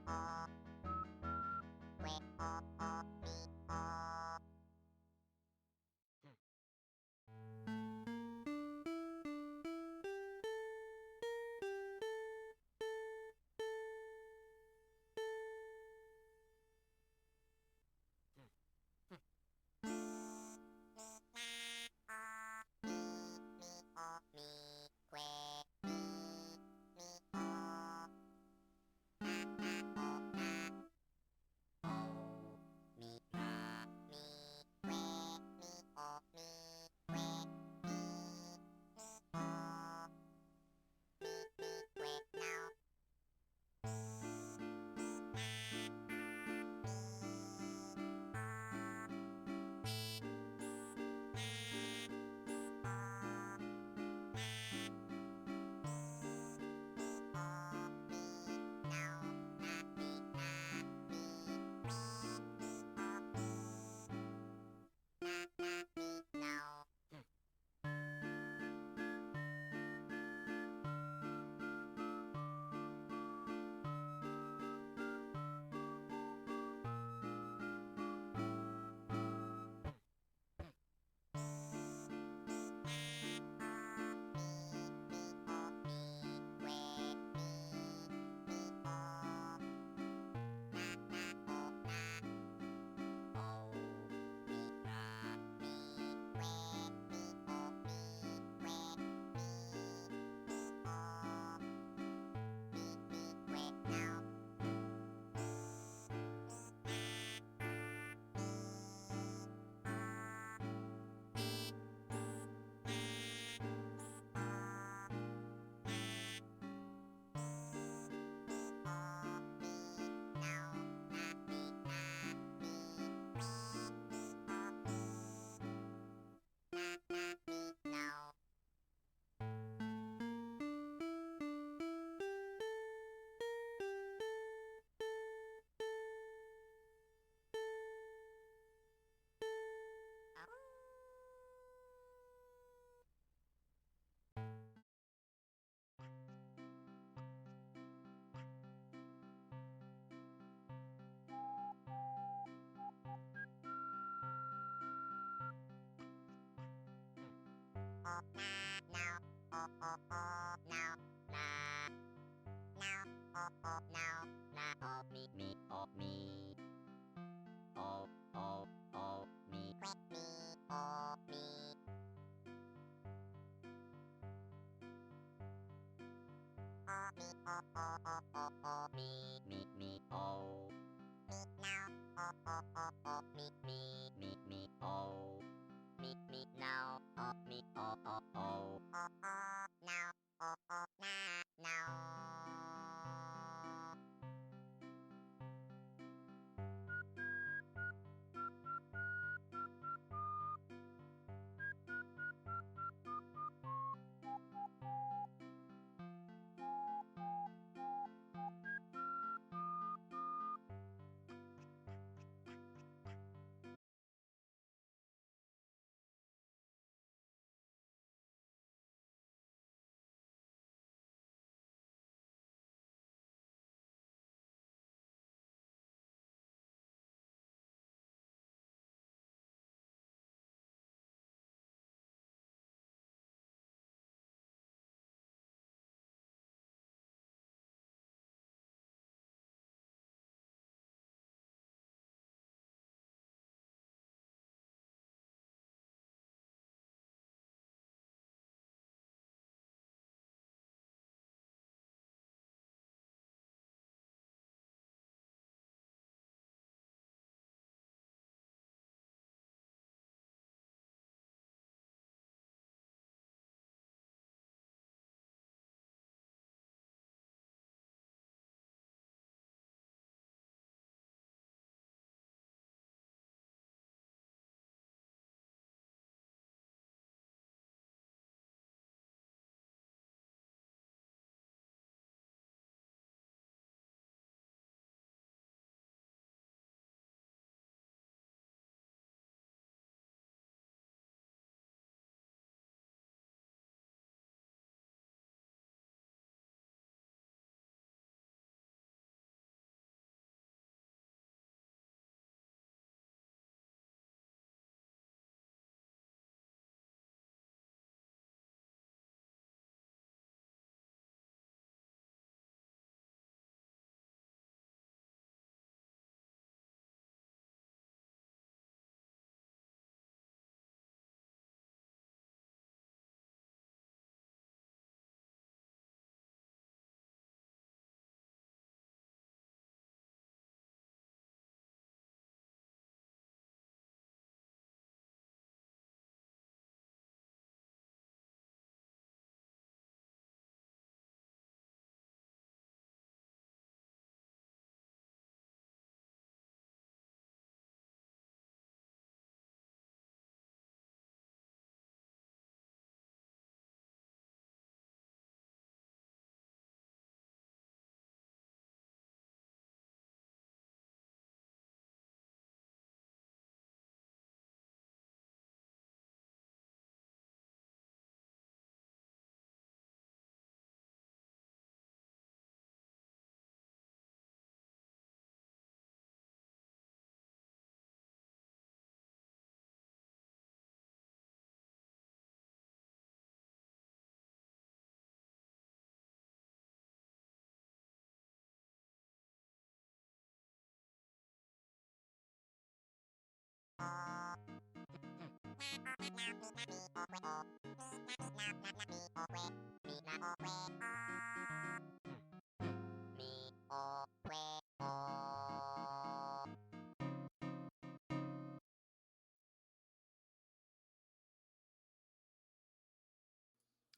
Quack,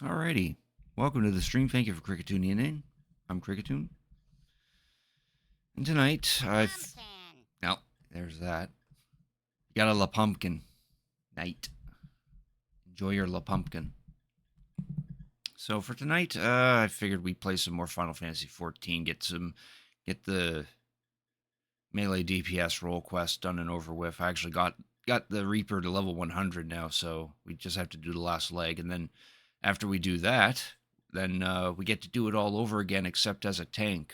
Alrighty. Welcome to the stream. Thank you for Cricket tuning in. I'm Cricketoon. And tonight, Oh, there's that. You got a La Pumpkin night. Enjoy your La Pumpkin. So for tonight, I figured we'd play some more Final Fantasy XIV, get the melee DPS role quest done and over with. I actually got the Reaper to level 100 now, so we just have to do the last leg, and then after we do that, then we get to do it all over again, except as a tank.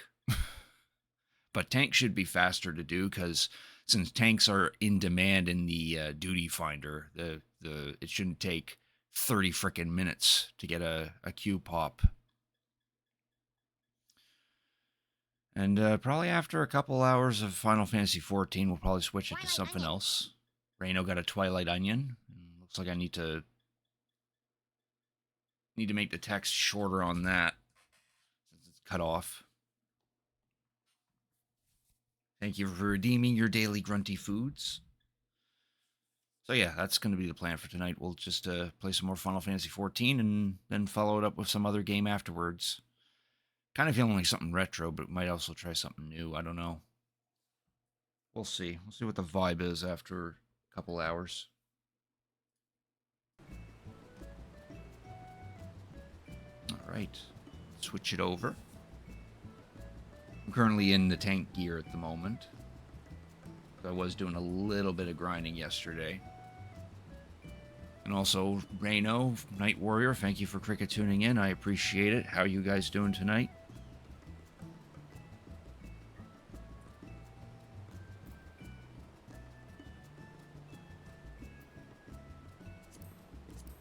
But tank should be faster to do because since tanks are in demand in the duty finder, it shouldn't take 30 frickin' minutes to get a Q pop. And probably after a couple hours of Final Fantasy XIV, we'll probably switch it to something else. Reno got a Twilight Onion. Looks like I need to make the text shorter on that since it's cut off. Thank you for redeeming your daily grunty foods. So yeah, that's going to be the plan for tonight. We'll just play some more Final Fantasy XIV and then follow it up with some other game afterwards. Kind of feeling like something retro, but might also try something new. I don't know. We'll see. We'll see what the vibe is after a couple hours. All right, switch it over. I'm currently in the tank gear at the moment. I was doing a little bit of grinding yesterday. And also, Reno, Night Warrior, thank you for Cricket tuning in. I appreciate it. How are you guys doing tonight?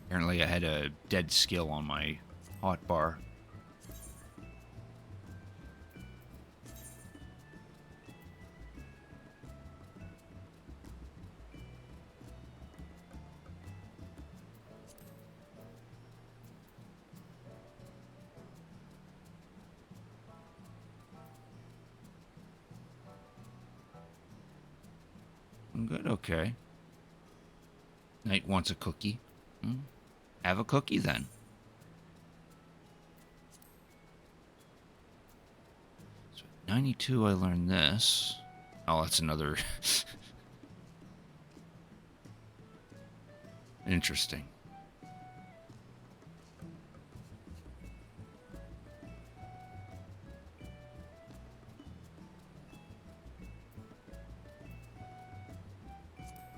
Apparently I had a dead skill on my hotbar. I'm good, okay. Knight wants a cookie. Have a cookie then. So 92 I learned this. Oh, that's another... Interesting.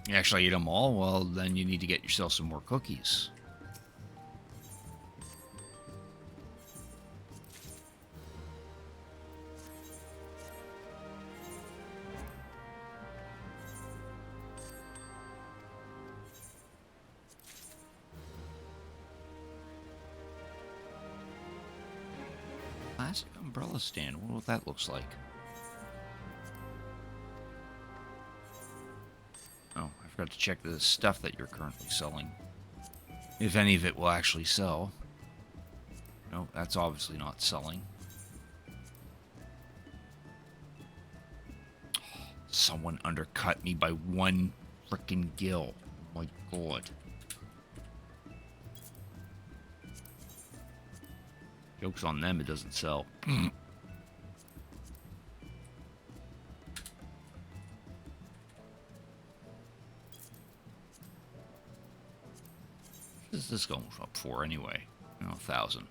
You actually eat them all? Well, then you need to get yourself some more cookies. Classic umbrella stand. What what that looks like. Oh, I forgot to check the stuff that you're currently selling. If any of it will actually sell. No, that's obviously not selling. Someone undercut me by one frickin' gil. Oh my god. Joke's on them, it doesn't sell. What is this going up for anyway? Oh, 1,000.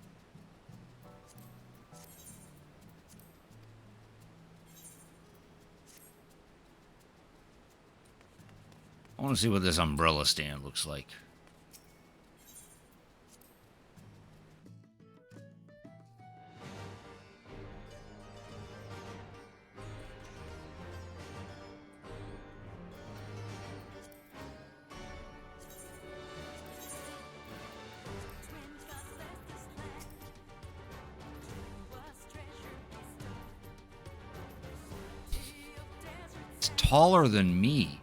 I want to see what this umbrella stand looks like. It's taller than me.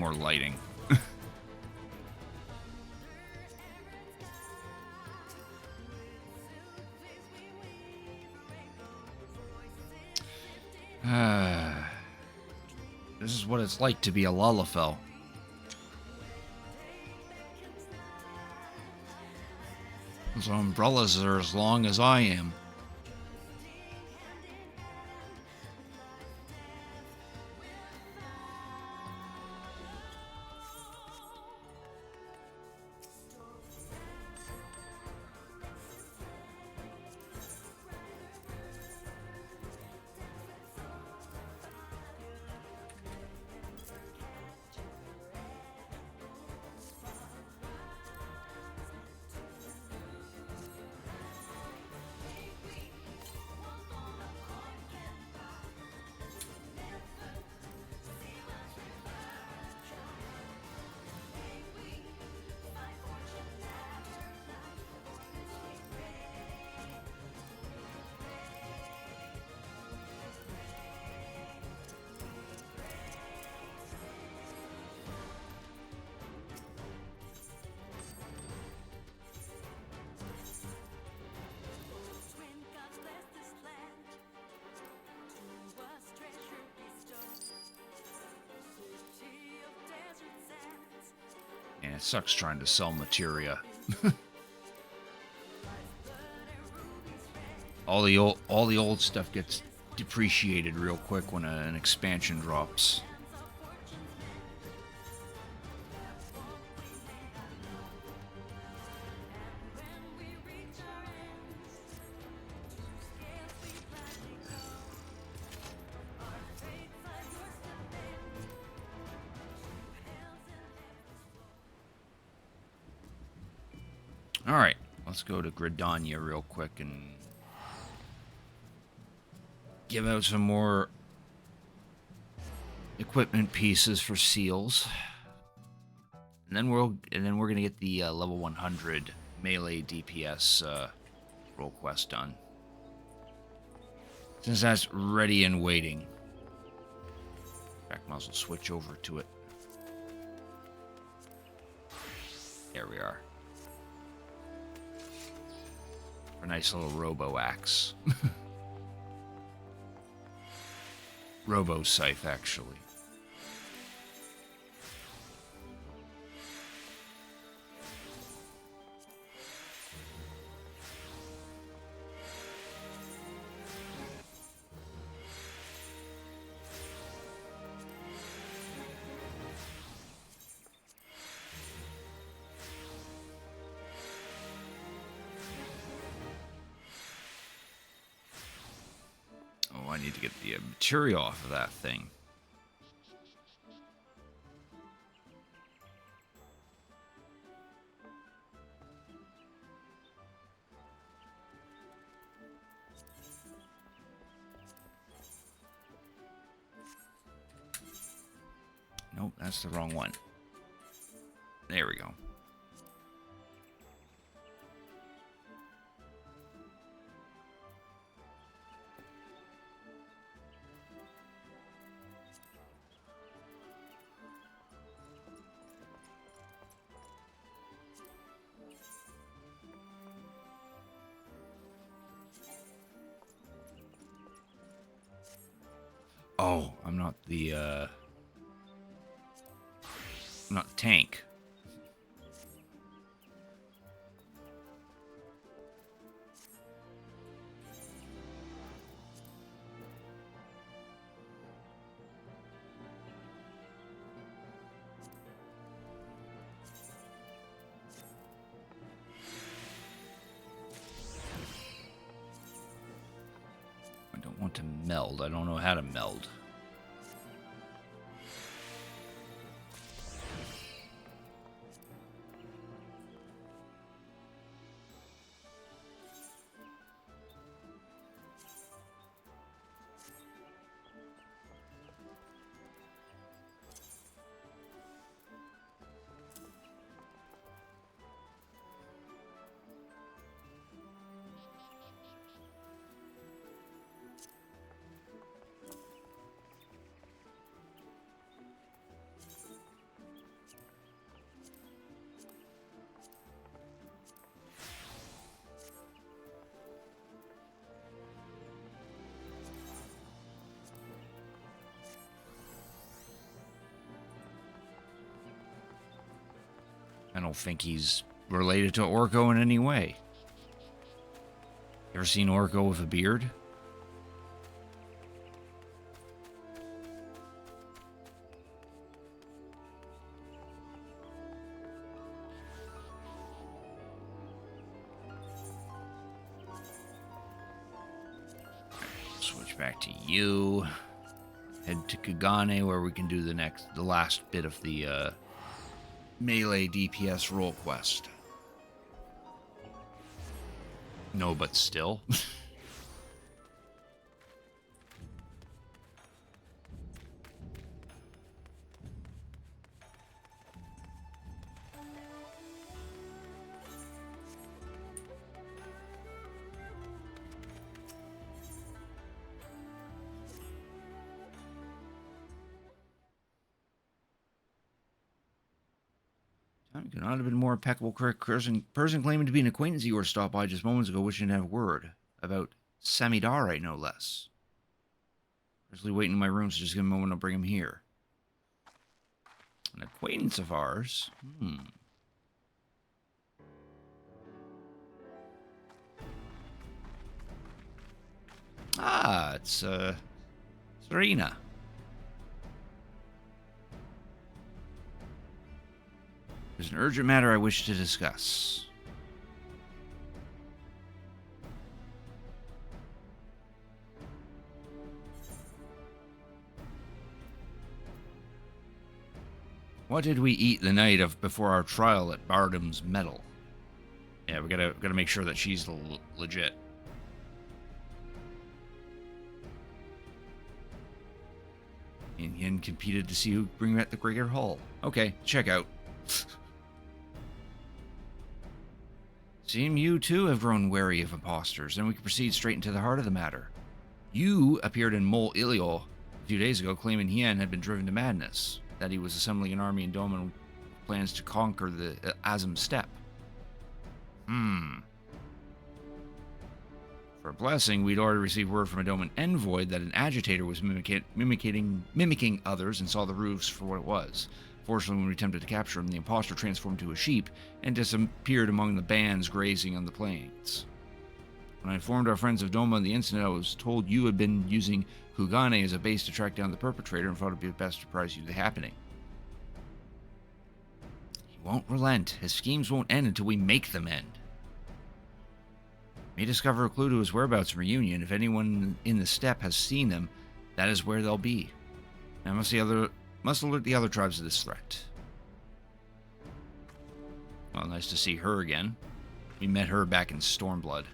more lighting. This is what it's like to be a Lalafell. Those umbrellas are as long as I am. And it sucks trying to sell materia. all the old stuff gets depreciated real quick when an expansion drops. Alright, let's go to Gridania real quick and give out some more equipment pieces for seals. And then we're gonna get the level 100 melee DPS role quest done. Since that's ready and waiting. In fact, might as well switch over to it. There we are. A nice little robo axe. Robo scythe, actually. I need to get the material off of that thing. Nope, that's the wrong one. There we go. Oh, I'm not the tank. I don't want to meld. I don't know how to meld. don't think he's related to Orko in any way. Ever seen Orko with a beard? Switch back to you. Head to Kagane where we can do the last bit of the melee DPS role quest. No, but still. Time could not have been more impeccable. Person claiming to be an acquaintance of yours stopped by just moments ago wishing to have a word. About Samidare, no less. Personally waiting in my room, so just give him a moment, I'll bring him here. An acquaintance of ours? Ah, it's, Serena. There's an urgent matter I wish to discuss. What did we eat the night before our trial at Bardam's Meadow? Yeah, we gotta make sure that she's legit. And competed to see who bring back the Greater Hall. Okay, check out. Seem you too have grown wary of imposters, and we can proceed straight into the heart of the matter. You appeared in Mol Ilio a few days ago claiming Hien had been driven to madness, that he was assembling an army in Doman with plans to conquer the Azim Steppe. For a blessing, we'd already received word from a Doman envoy that an agitator was mimicking others and saw the roofs for what it was. Fortunately, when we attempted to capture him, the impostor transformed to a sheep and disappeared among the bands grazing on the plains. When I informed our friends of Doma of the incident, I was told you had been using Kugane as a base to track down the perpetrator and thought it would be best to surprise you the happening. He won't relent. His schemes won't end until we make them end. May discover a clue to his whereabouts in reunion. If anyone in the steppe has seen them, that is where they'll be. I must alert the other tribes of this threat. Well, nice to see her again. We met her back in Stormblood.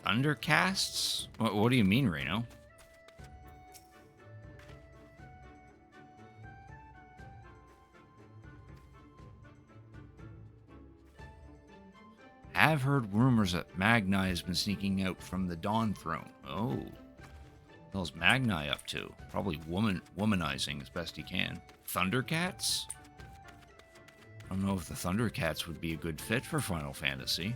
Thundercasts? What do you mean, Reno? Have heard rumors that Magni has been sneaking out from the Dawn Throne. Oh. What the hell's Magni up to? Probably womanizing as best he can. Thundercats? I don't know if the Thundercats would be a good fit for Final Fantasy.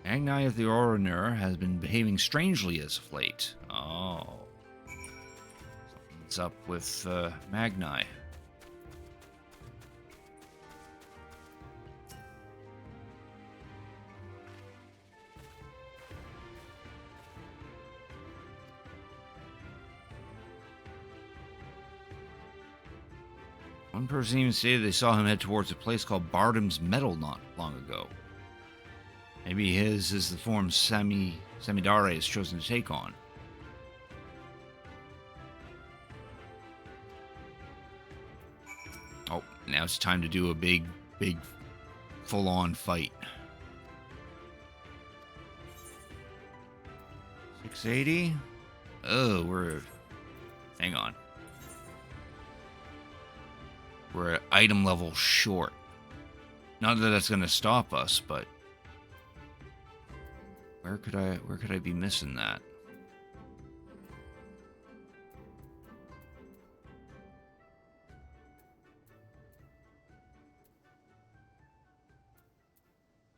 Magni of the Oronur has been behaving strangely as of late. Oh. Something's up with Magni. One person even stated they saw him head towards a place called Bardham's Metal not long ago. Maybe his is the form Samidare has chosen to take on. Oh, now it's time to do a big, full-on fight. 680? Oh, hang on. We're at item level short. Not that that's going to stop us, but where could I be missing that?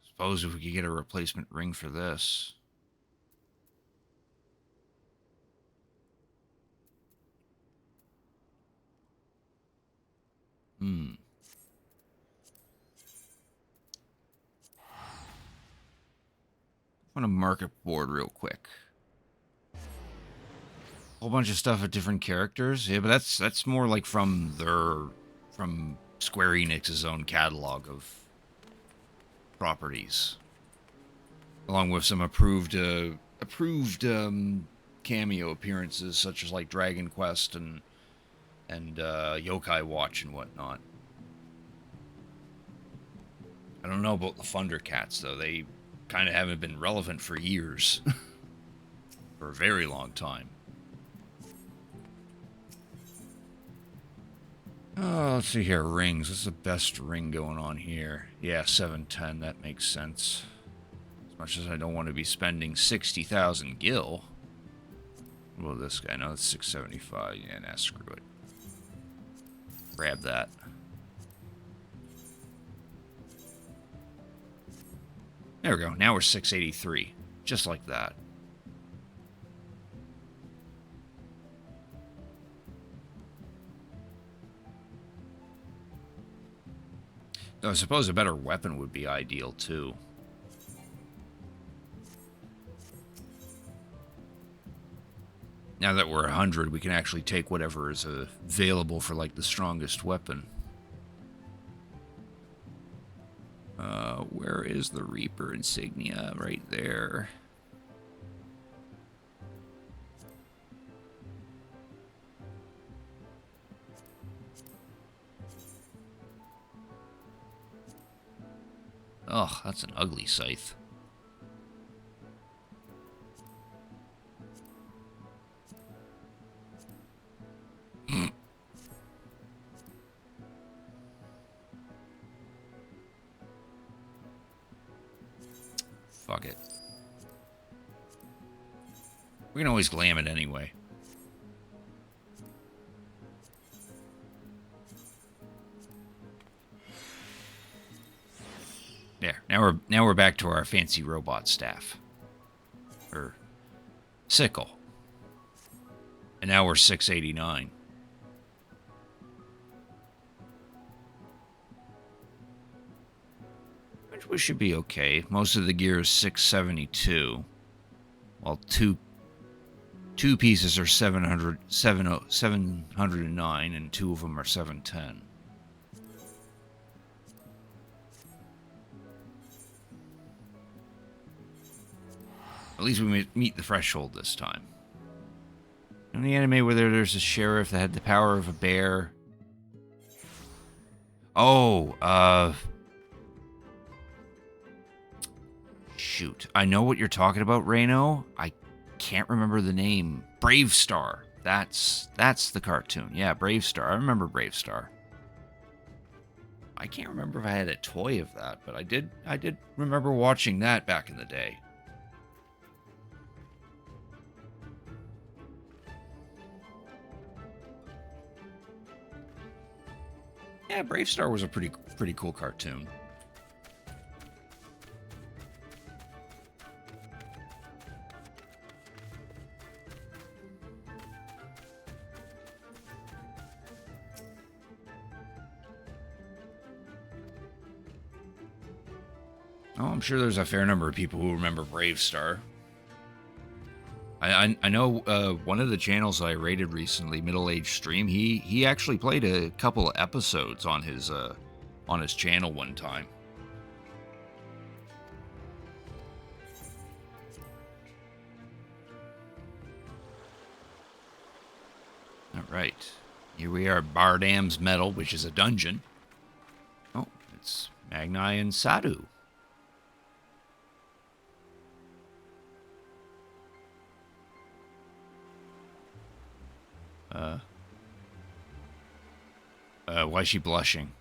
Suppose if we could get a replacement ring for this. On a market board real quick. Whole bunch of stuff with different characters. Yeah, but that's more like from Square Enix's own catalog of properties, along with some approved cameo appearances such as like Dragon Quest and Yokai Watch and whatnot. I don't know about the Thundercats though. They kind of haven't been relevant for years. For a very long time. Oh, let's see here. Rings. What's the best ring going on here? Yeah, 710. That makes sense. As much as I don't want to be spending 60,000 gil. What about this guy? No, it's 675. Yeah, nah, screw it. Grab that. There we go. Now we're 683. Just like that. Though I suppose a better weapon would be ideal, too. Now that we're 100, we can actually take whatever is available for, like, the strongest weapon. Where is the Reaper insignia? Right there. Oh, that's an ugly scythe. Fuck it. We can always glam it anyway. There. Now we're back to our fancy robot staff. Or sickle. And now we're 689. Which we should be okay. Most of the gear is 672. While two pieces are 709 and two of them are 710. At least we meet the threshold this time. In the anime where there's a sheriff that had the power of a bear. Oh, shoot. I know what you're talking about, Reno. I can't remember the name. Brave Star. That's the cartoon. Yeah, Brave Star. I remember Brave Star. I can't remember if I had a toy of that, but I did remember watching that back in the day. Yeah, Brave Star was a pretty cool cartoon. Oh, I'm sure there's a fair number of people who remember Brave Star. I know one of the channels I rated recently, Middle Age Stream. He actually played a couple of episodes on his channel one time. All right, here we are at Bardam's Meadow, which is a dungeon. Oh, it's Magnai and Sadhu. Why is she blushing?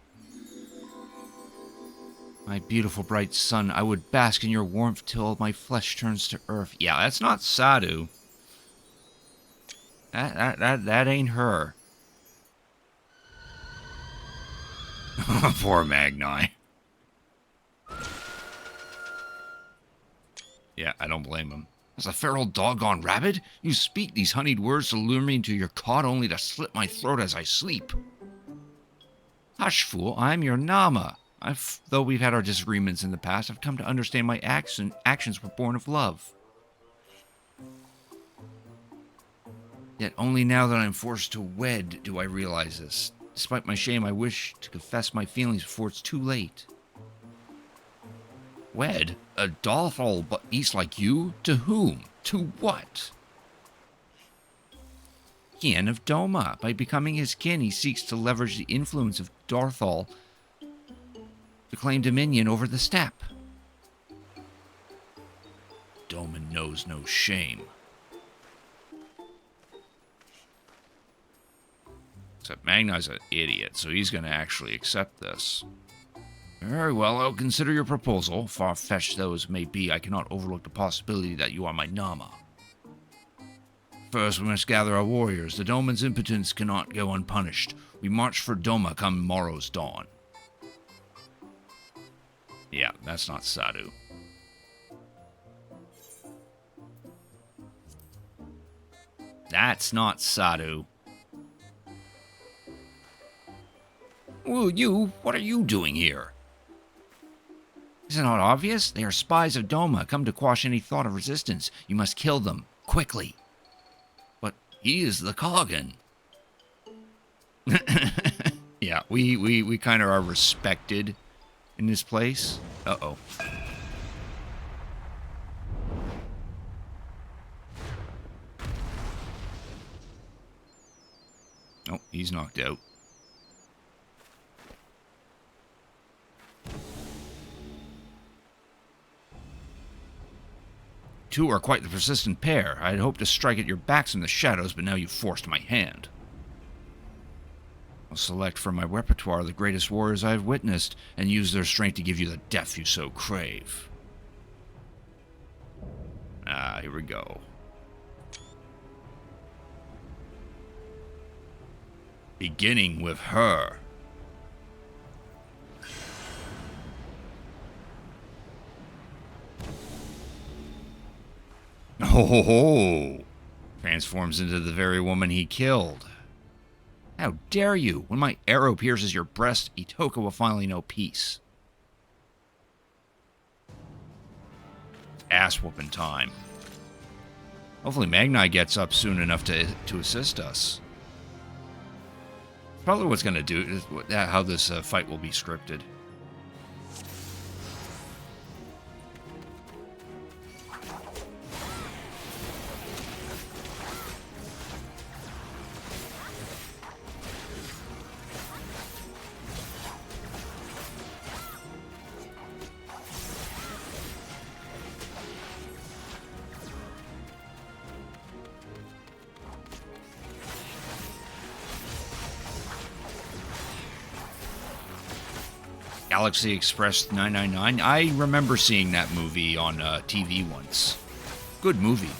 My beautiful bright sun, I would bask in your warmth till my flesh turns to earth. Yeah, that's not Sadhu. That ain't her. Poor Magnai. Yeah, I don't blame him. As a feral doggone rabbit, you speak these honeyed words to lure me into your cot only to slit my throat as I sleep. Hush, fool, I'm your Nama. Though we've had our disagreements in the past, I've come to understand my actions were born of love. Yet only now that I'm forced to wed do I realize this. Despite my shame, I wish to confess my feelings before it's too late. Wed? A dothal beast like you? To whom? To what? Kin of Doma. By becoming his kin, he seeks to leverage the influence of Darthal to claim dominion over the steppe. Doma knows no shame. Except Magnai's an idiot, so he's going to actually accept this. Very well, I'll consider your proposal. Far-fetched though as may be, I cannot overlook the possibility that you are my Nama. First, we must gather our warriors. The Doman's impotence cannot go unpunished. We march for Doma come morrow's dawn. Yeah, that's not Sadhu. That's not Sadhu. Well, what are you doing here? Is it not obvious? They are spies of Doma, come to quash any thought of resistance. You must kill them, quickly. But he is the Kogan. Yeah, we kind of are respected in this place. Uh-oh. Oh, he's knocked out. Two are quite the persistent pair. I had hoped to strike at your backs in the shadows, but now you've forced my hand. I'll select from my repertoire the greatest warriors I have witnessed, and use their strength to give you the death you so crave. Ah, here we go. Beginning with her. Oh, transforms into the very woman he killed. How dare you? When my arrow pierces your breast, Itoka will finally know peace. Ass-whooping time. Hopefully Magnai gets up soon enough to assist us. Probably what's going to do is how this fight will be scripted. Galaxy Express 999. I remember seeing that movie on TV once. Good movie.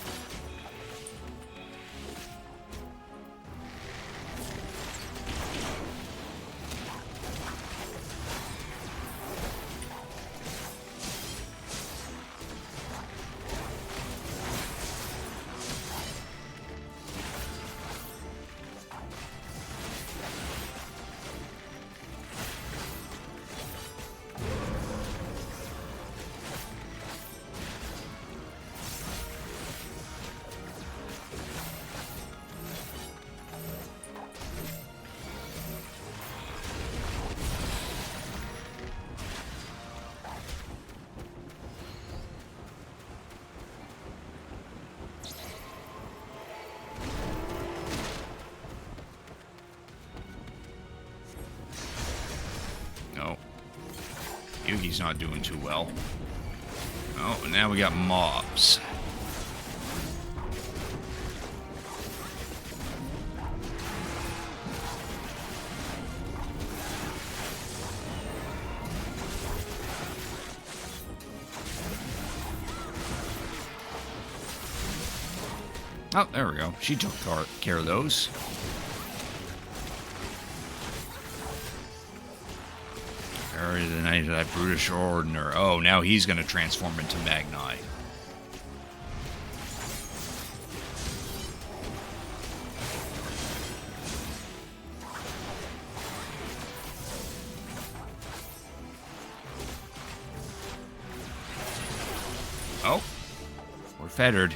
Yugi's not doing too well. Oh, and now we got mobs. Oh, there we go. She took care of those. Bury the night of that brutish ordiner. Oh, now he's going to transform into Magni. Oh, we're fettered.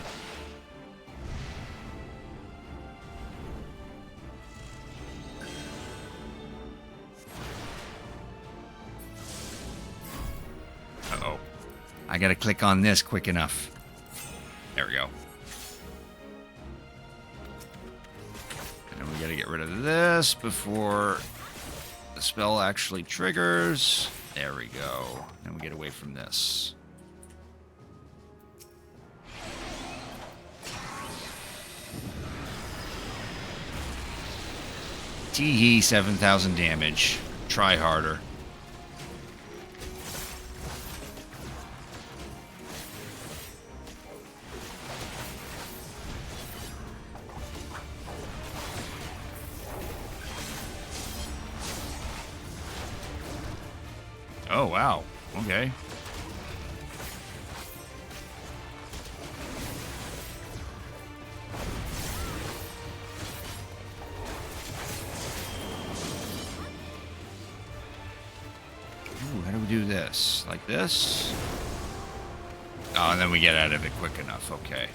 Uh-oh. I gotta click on this quick enough. There we go. And then we gotta get rid of this before the spell actually triggers. There we go. Then we get away from this. Tee 7,000 damage. Try harder. Oh, wow. Okay. Ooh, how do we do this? Like this? Oh, and then we get out of it quick enough. Okay.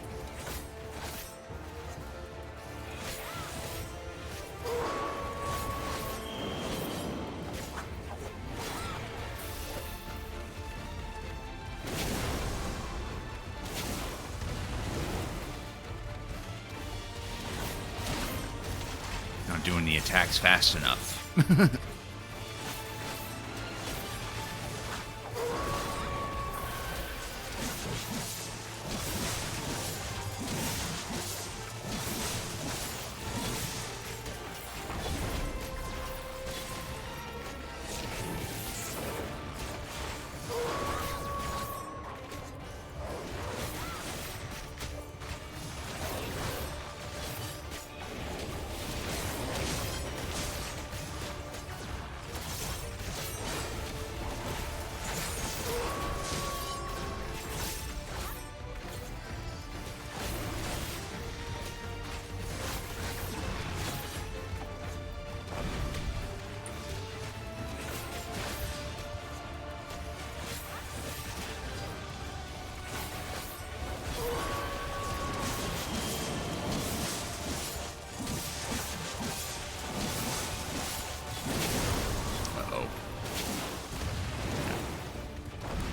Not doing the attacks fast enough.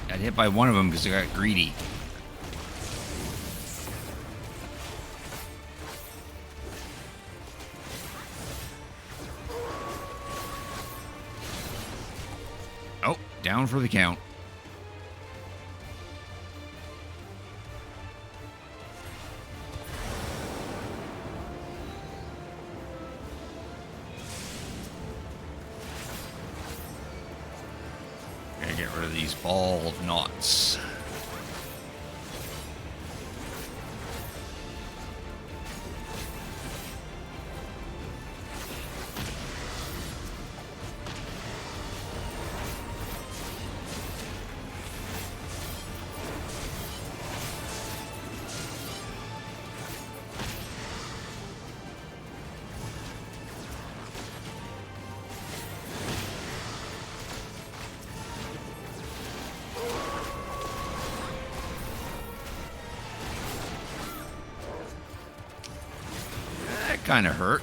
Got hit by one of them because I got greedy. Oh, down for the count. Gotta get rid of these ball of knots. That kind of hurt.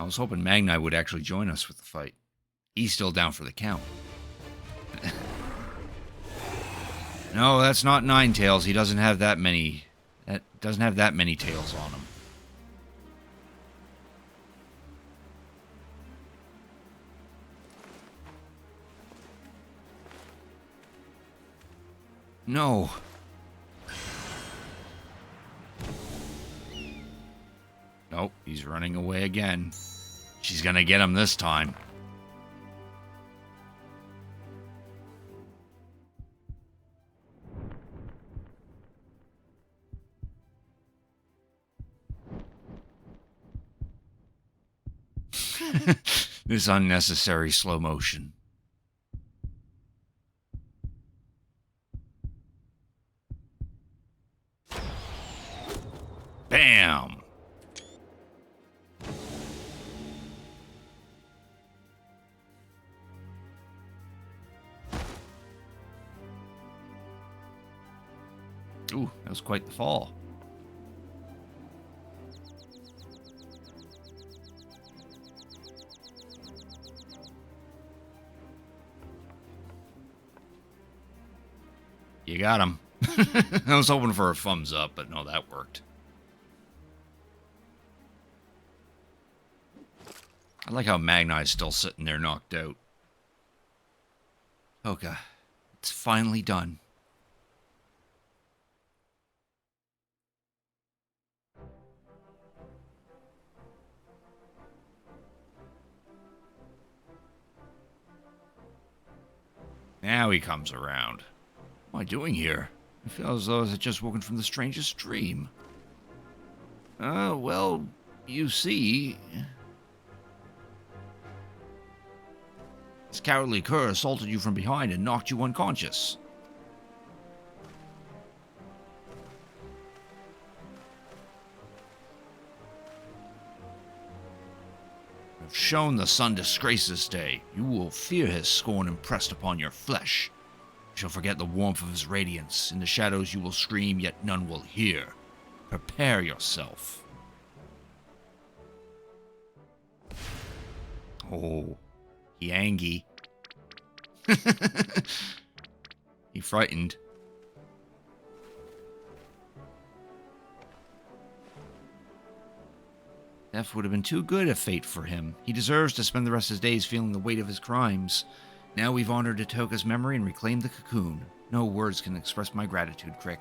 I was hoping Magni would actually join us with the fight. He's still down for the count. No, that's not Ninetales. He doesn't have that many. That doesn't have that many tails on him. No. Nope, he's running away again. She's gonna get him this time. This unnecessary slow motion. Bam! Ooh, that was quite the fall. You got him. I was hoping for a thumbs up, but no, that worked. I like how Magni's still sitting there knocked out. Okay, it's finally done. Now he comes around. What am I doing here? I feel as though I was just woken from the strangest dream. Well, you see... This cowardly cur assaulted you from behind and knocked you unconscious. If shown the sun disgrace this day, you will fear his scorn impressed upon your flesh. You shall forget the warmth of his radiance. In the shadows you will scream, yet none will hear. Prepare yourself. Oh, he angry. He frightened. Death would have been too good a fate for him. He deserves to spend the rest of his days feeling the weight of his crimes. Now we've honored Atoka's memory and reclaimed the cocoon. No words can express my gratitude, Crick.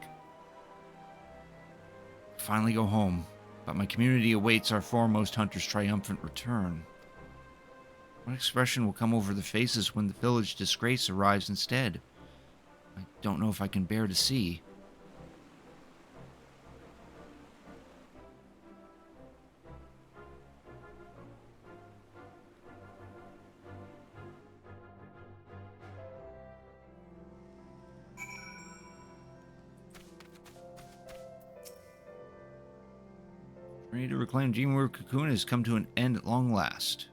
Finally go home, but my community awaits our foremost hunter's triumphant return. What expression will come over their faces when the village disgrace arrives instead? I don't know if I can bear to see. Ready to reclaim Dreamweaver Cocoon has come to an end at long last.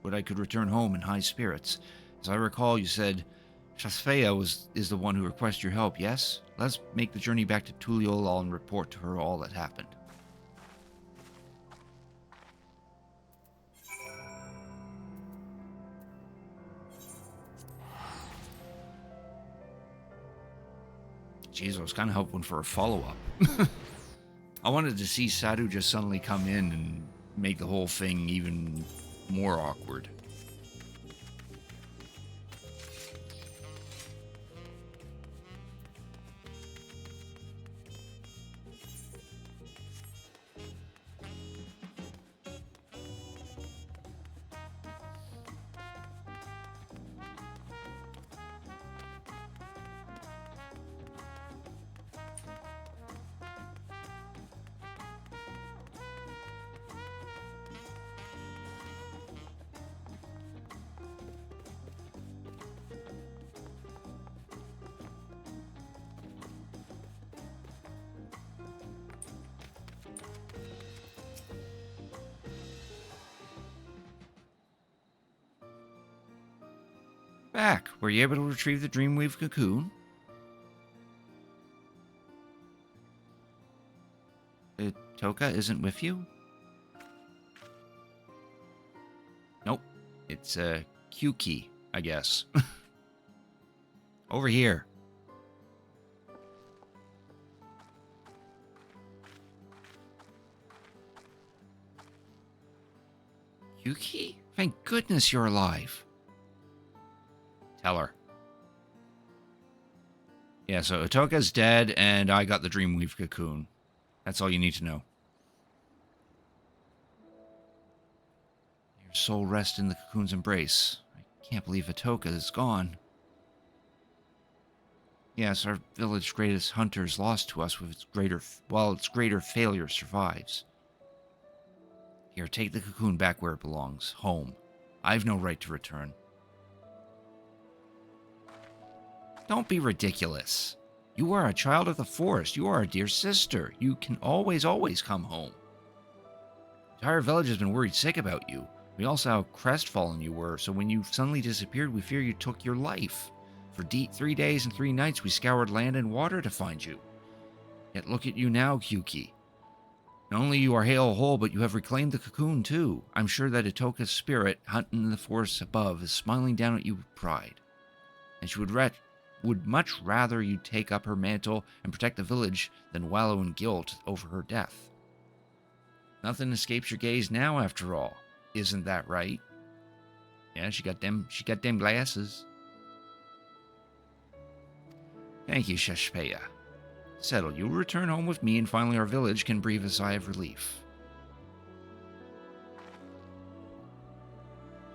But I could return home in high spirits. As I recall, you said Shasfea is the one who requested your help, yes? Let's make the journey back to Tuliolal and report to her all that happened. Jeez, I was kind of hoping for a follow-up. I wanted to see Sadhu just suddenly come in and make the whole thing even more awkward. Back. Were you able to retrieve the Dreamweave cocoon? Toka isn't with you? It's a Q key, I guess. Over here. Q key? Thank goodness you're alive. Tell her. Yeah, so Otoka's dead, and I got the Dreamweave cocoon. That's all you need to know. Your soul rests in the cocoon's embrace. I can't believe Otoka is gone. Yes, our village's greatest hunter is lost to us while its greater failure survives. Here, take the cocoon back where it belongs, home. I've no right to return. Don't be ridiculous. You are a child of the forest. You are a dear sister. You can always always come home. The entire village has been worried sick about you. We all saw how crestfallen you were, so when you suddenly disappeared, we fear you took your life. For 3 days and 3 nights, we scoured land and water to find you. Yet look at you now, Kyuki. Not only you are hale whole, but you have reclaimed the cocoon, too. I'm sure that Itoka's spirit, hunting in the forests above, is smiling down at you with pride. And she would much rather you take up her mantle and protect the village than wallow in guilt over her death. Nothing escapes your gaze now, after all. Isn't that right? Yeah, she got them glasses. Thank you, Sheshpeya. Settled. You'll return home with me, and finally our village can breathe a sigh of relief.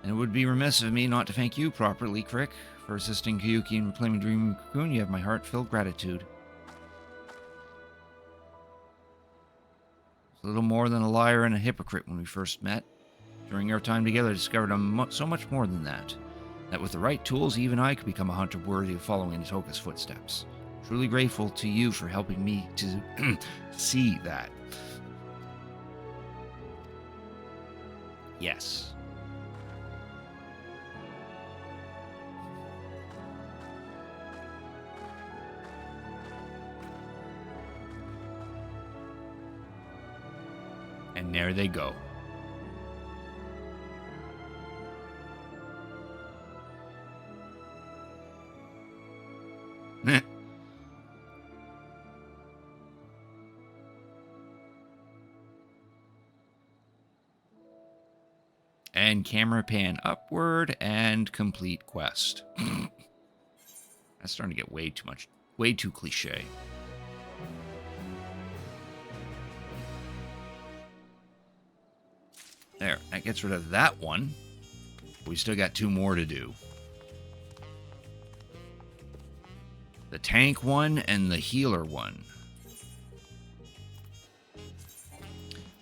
And it would be remiss of me not to thank you properly, Crick, for assisting Kyuki in reclaiming Dreaming Cocoon. You have my heart-filled gratitude. I was a little more than a liar and a hypocrite when we first met. During our time together, I discovered so much more than that. That with the right tools, even I could become a hunter worthy of following Itoka's footsteps. Truly grateful to you for helping me to see that. Yes. And there they go. And camera pan upward and complete quest. That's starting to get way too cliche. There, that gets rid of that one. We still got 2 more to do. The tank one and the healer one.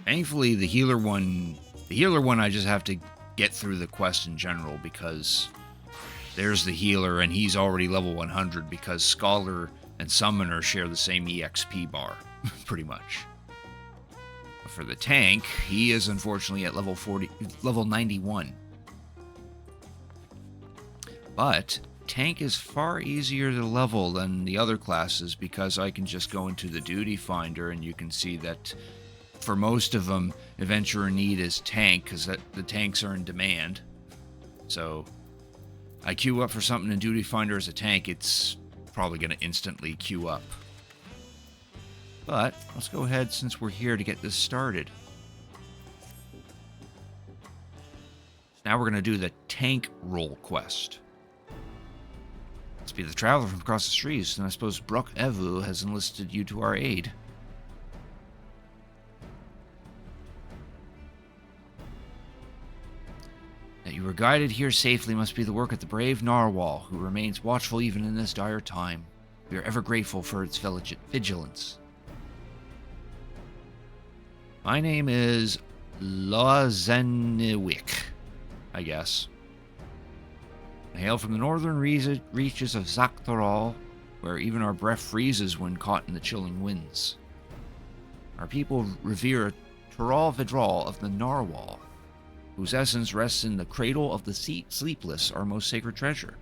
Thankfully, the healer one I just have to get through the quest in general, because there's the healer and he's already level 100 because Scholar and Summoner share the same EXP bar, pretty much. For the tank, he is unfortunately at level 91. But tank is far easier to level than the other classes because I can just go into the duty finder and you can see that for most of them, Adventurer Need is tank because the tanks are in demand. So I queue up for something in duty finder as a tank, it's probably going to instantly queue up. But let's go ahead since we're here to get this started. Now we're going to do the tank role quest. Let's be the traveler from across the streets, and I suppose Brook Evu has enlisted you to our aid. That you were guided here safely must be the work of the brave Narwhal, who remains watchful even in this dire time. We are ever grateful for its vigilance. My name is Lozeniwick, I guess. I hail from the northern reaches of Zaktoral, where even our breath freezes when caught in the chilling winds. Our people revere Tural Vidral of the Narwhal, whose essence rests in the cradle of the sleepless, our most sacred treasure.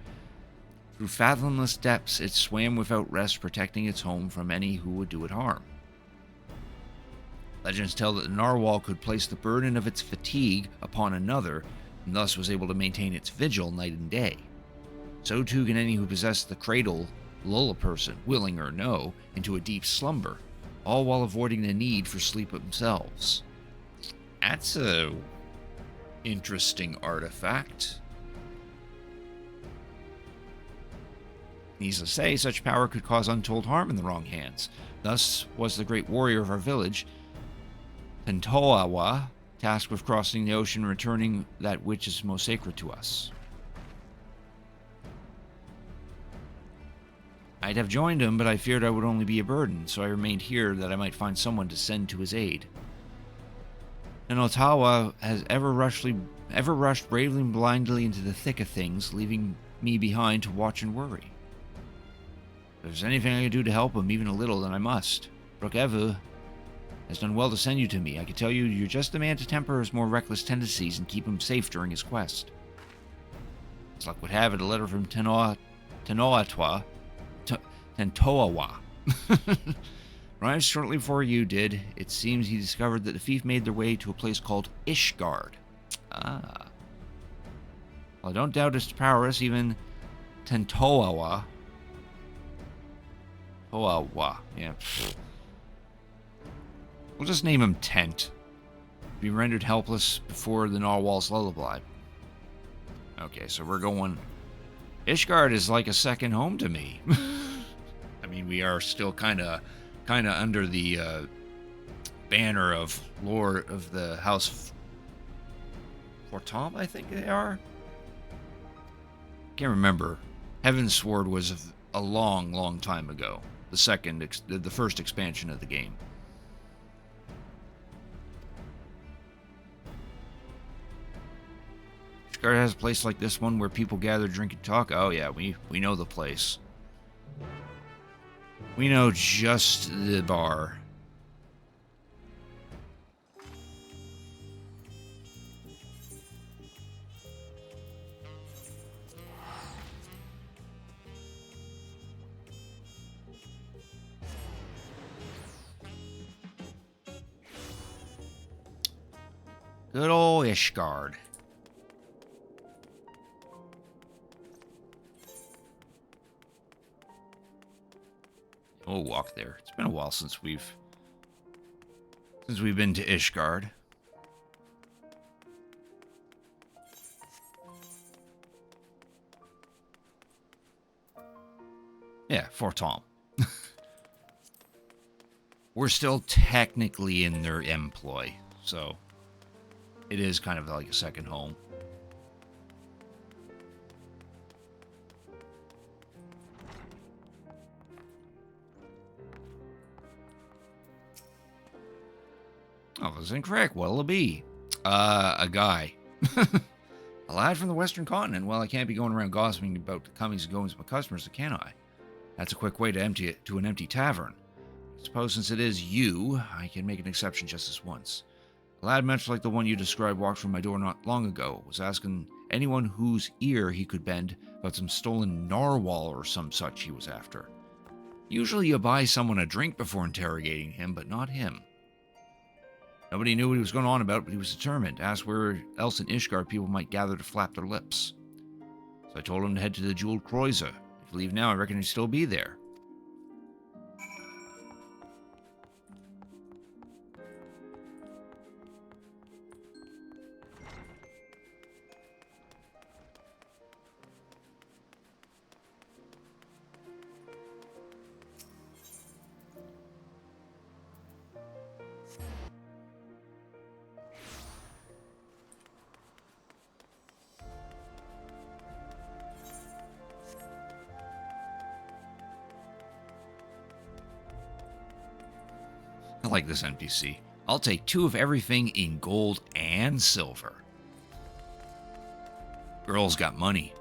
Through fathomless depths it swam without rest, protecting its home from any who would do it harm. Legends tell that the narwhal could place the burden of its fatigue upon another, and thus was able to maintain its vigil night and day. So too can any who possess the cradle lull a person, willing or no, into a deep slumber, all while avoiding the need for sleep themselves. That's a interesting artifact. Needless to say, such power could cause untold harm in the wrong hands. Thus was the great warrior of our village, Tentoawa, tasked with crossing the ocean and returning that which is most sacred to us. I'd have joined him, but I feared I would only be a burden, so I remained here that I might find someone to send to his aid. And Ottawa has ever rushed bravely and blindly into the thick of things, leaving me behind to watch and worry. If there's anything I can do to help him, even a little, then I must. Brookeva has done well to send you to me. I can tell you, you're just the man to temper his more reckless tendencies and keep him safe during his quest. As luck would have it, a letter from Tentoawa arrived shortly before you did. It seems he discovered that the thief made their way to a place called Ishgard. Ah. Well, I don't doubt his prowess, even Tentoawa. Yeah. We'll just name him Tent. Be rendered helpless before the Narwhal's lullaby. Okay, so we're going... Ishgard is like a second home to me. I mean, we are still kind of under the banner of Lord of the House Fortom, I think they are. Can't remember. Heaven's Sword was a long, long time ago. The first expansion of the game. Ishgard has a place like this one where people gather, drink, and talk. Oh yeah, we know the place. We know just the bar. Good old Ishgard. We'll walk there. It's been a while since we've been to Ishgard. Yeah, Fortom. We're still technically in their employ, so it is kind of like a second home. Oh, this is incorrect. What'll it be? A guy. A lad from the Western Continent. Well, I can't be going around gossiping about the comings and goings of my customers, can I? That's a quick way to empty it to an empty tavern. I suppose since it is you, I can make an exception just this once. A lad much like the one you described walked through my door not long ago, was asking anyone whose ear he could bend about some stolen narwhal or some such he was after. Usually you buy someone a drink before interrogating him, but not him. Nobody knew what he was going on about, but he was determined. Asked where else in Ishgard people might gather to flap their lips. So I told him to head to the Jeweled Kreuzer. If you leave now, I reckon he'd still be there. I like this NPC. I'll take 2 of everything in gold and silver. Girl's got money.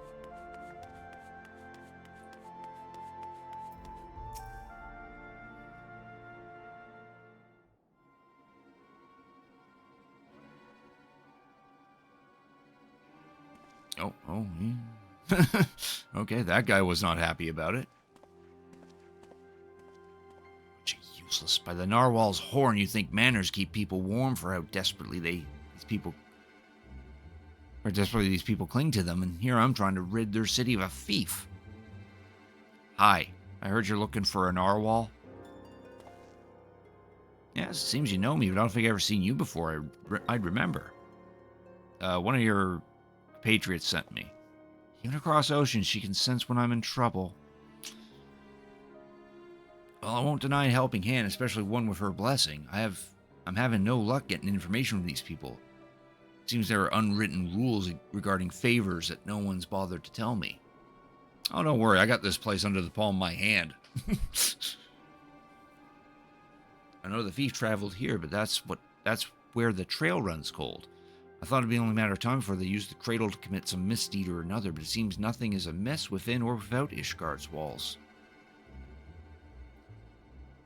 Oh, yeah. Okay, that guy was not happy about it. Useless. By the narwhal's horn, you think manners keep people warm for how desperately these people Or desperately these people cling to them, and here I'm trying to rid their city of a thief. Hi, I heard you're looking for a narwhal. Yeah, it seems you know me, but I don't think I've ever seen you before. I'd remember. One of your patriots sent me. Even across oceans, she can sense when I'm in trouble. Well, I won't deny a helping hand, especially one with her blessing. I'm having no luck getting information from these people. It seems there are unwritten rules regarding favors that no one's bothered to tell me. Oh, don't worry, I got this place under the palm of my hand. I know the thief traveled here, but that's where the trail runs cold. I thought it'd be only a matter of time before they used the cradle to commit some misdeed or another, but it seems nothing is amiss within or without Ishgard's walls.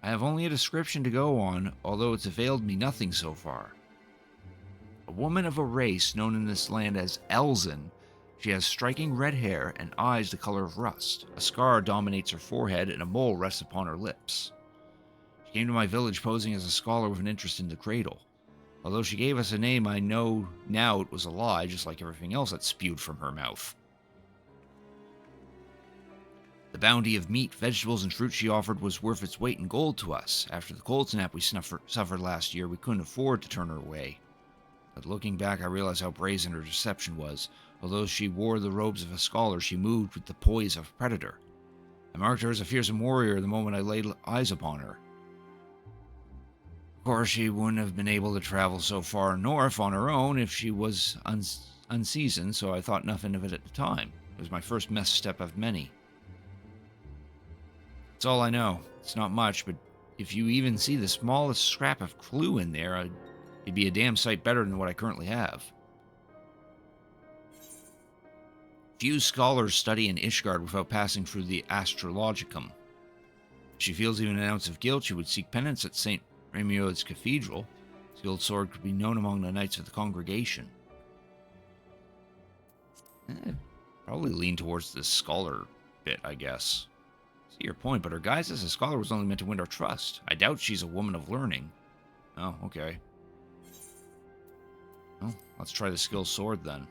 I have only a description to go on, although it's availed me nothing so far. A woman of a race known in this land as Elzen. She has striking red hair and eyes the color of rust. A scar dominates her forehead and a mole rests upon her lips. She came to my village posing as a scholar with an interest in the cradle. Although she gave us a name, I know now it was a lie, just like everything else that spewed from her mouth. The bounty of meat, vegetables, and fruit she offered was worth its weight in gold to us. After the cold snap we suffered last year, we couldn't afford to turn her away. But looking back, I realized how brazen her deception was. Although she wore the robes of a scholar, she moved with the poise of a predator. I marked her as a fearsome warrior the moment I laid eyes upon her. Of course, she wouldn't have been able to travel so far north on her own if she was unseasoned, so I thought nothing of it at the time. It was my first misstep of many. That's all I know. It's not much, but if you even see the smallest scrap of clue in there, it'd be a damn sight better than what I currently have. Few scholars study in Ishgard without passing through the Astrologicum. If she feels even an ounce of guilt, she would seek penance at St. Remiod's Cathedral. The old sword could be known among the knights of the congregation. Probably lean towards the scholar bit, I guess. See your point, but her guise as a scholar was only meant to win our trust. I doubt she's a woman of learning. Oh, okay. Well, let's try the skill sword then.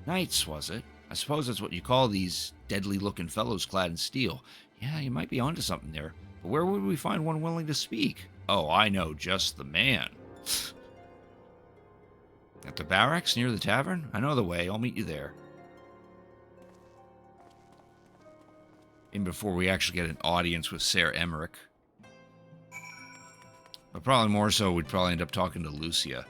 Knights, was it? I suppose that's what you call these deadly-looking fellows clad in steel. Yeah, you might be onto something there. But where would we find one willing to speak? Oh, I know, just the man. At the barracks near the tavern? I know the way. I'll meet you there. And before we actually get an audience with Sarah Emmerich. But probably more so, we'd probably end up talking to Lucia.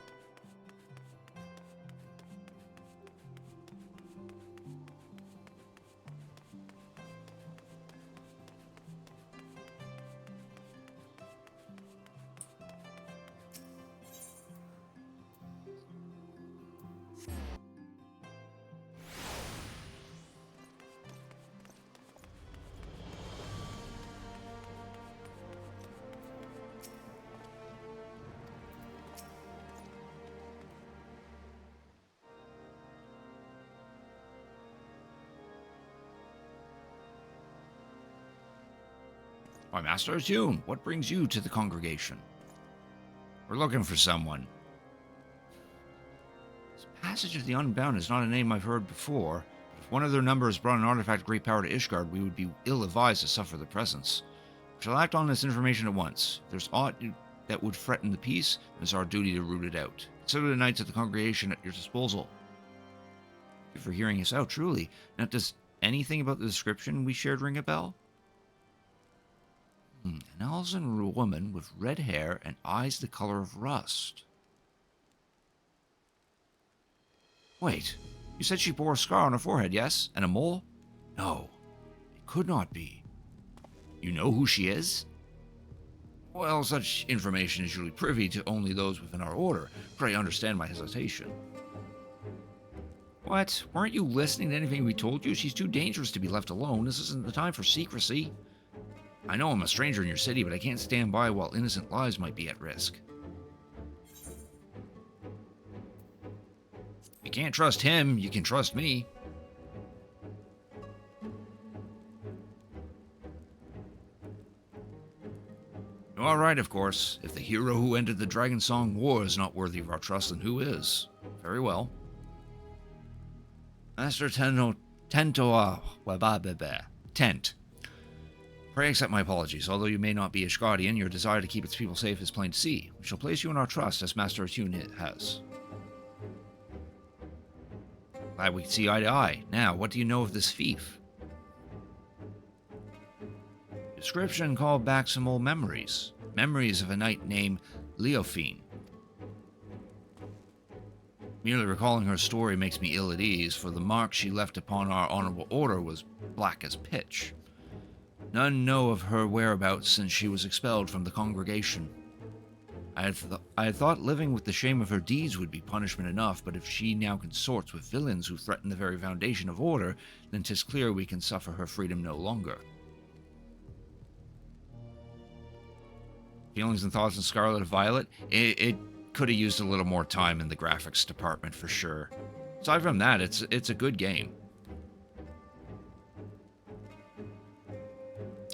Why, Master Atune, what brings you to the congregation? We're looking for someone. This Passage of the Unbound is not a name I've heard before. If one of their number has brought an artifact of great power to Ishgard, we would be ill-advised to suffer the presence. We shall act on this information at once. If there's aught that would threaten the peace, it is our duty to root it out. Consider the knights of the congregation at your disposal. Thank you for hearing us out, truly. Now, does anything about the description we shared ring a bell? An Elzen woman with red hair and eyes the color of rust. Wait, you said she bore a scar on her forehead, yes? And a mole? No, it could not be. You know who she is? Well, such information is usually privy to only those within our order. Pray understand my hesitation. What? Weren't you listening to anything we told you? She's too dangerous to be left alone. This isn't the time for secrecy. I know I'm a stranger in your city, but I can't stand by while innocent lives might be at risk. You can't trust him, you can trust me. You are right, of course. If the hero who ended the Dragon Song War is not worthy of our trust, then who is? Very well. Master Tent. Pray accept my apologies. Although you may not be Ishgardian, your desire to keep its people safe is plain to see. We shall place you in our trust, as Master Attune has. Glad we can see eye to eye. Now, what do you know of this fief? Description called back some old memories. Memories of a knight named Leofine. Merely recalling her story makes me ill at ease, for the mark she left upon our honorable order was black as pitch. None know of her whereabouts since she was expelled from the congregation. I had thought living with the shame of her deeds would be punishment enough, but if she now consorts with villains who threaten the very foundation of order, then 'tis clear we can suffer her freedom no longer. Feelings and thoughts on Scarlet Violet? It could have used a little more time in the graphics department for sure. Aside from that, it's a good game.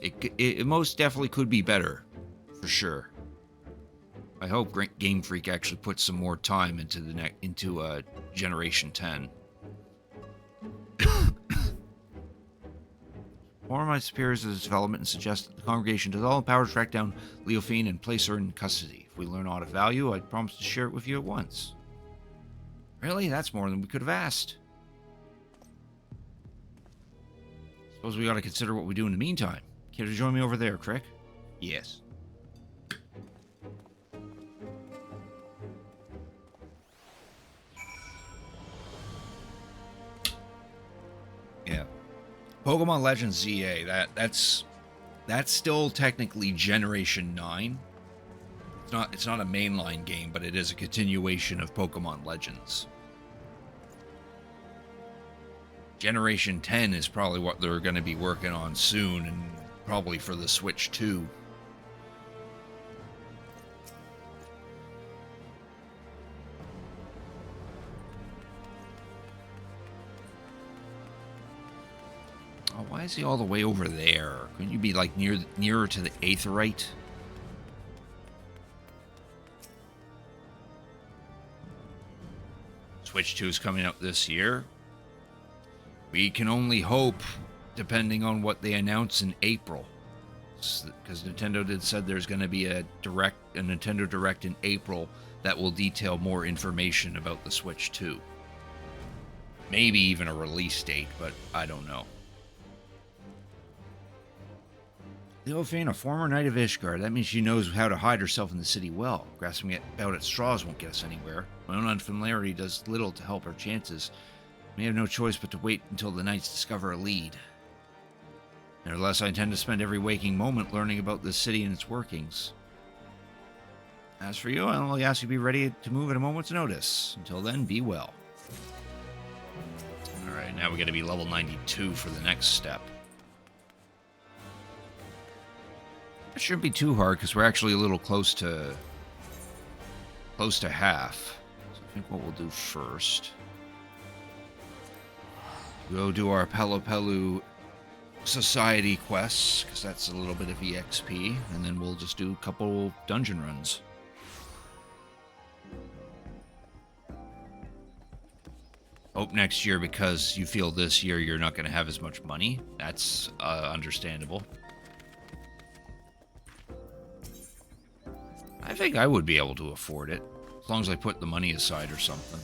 It most definitely could be better, for sure. I hope Game Freak actually puts some more time into Generation 10. Inform my superiors of this development and suggest that the congregation does all the power to track down Leofine and place her in custody. If we learn aught of value, I promise to share it with you at once. Really? That's more than we could have asked. Suppose we ought to consider what we do in the meantime. Care to join me over there, Crick? Yes. Yeah. Pokemon Legends ZA, that's still technically Generation 9. It's not a mainline game, but it is a continuation of Pokemon Legends. Generation 10 is probably what they're going to be working on soon, and probably for the Switch too. Oh, why is he all the way over there? Couldn't you be like nearer to the Aetheryte? Switch 2 is coming out this year. We can only hope, depending on what they announce in April. Because Nintendo said there's going to be a Nintendo Direct in April that will detail more information about the Switch 2. Maybe even a release date, but I don't know. Leofine, a former knight of Ishgard. That means she knows how to hide herself in the city well. Grasping about at straws won't get us anywhere. My own unfamiliarity does little to help our chances. We have no choice but to wait until the knights discover a lead. Nevertheless, I intend to spend every waking moment learning about this city and its workings. As for you, I'll only ask you to be ready to move at a moment's notice. Until then, be well. Alright, now we gotta be level 92 for the next step. It shouldn't be too hard because we're actually a little close to half. So I think what we'll do first, we'll do our Pelopelu Society quests because that's a little bit of EXP, and then we'll just do a couple dungeon runs. Hope next year, because you feel this year you're not going to have as much money. That's understandable. I think I would be able to afford it, as long as I put the money aside or something.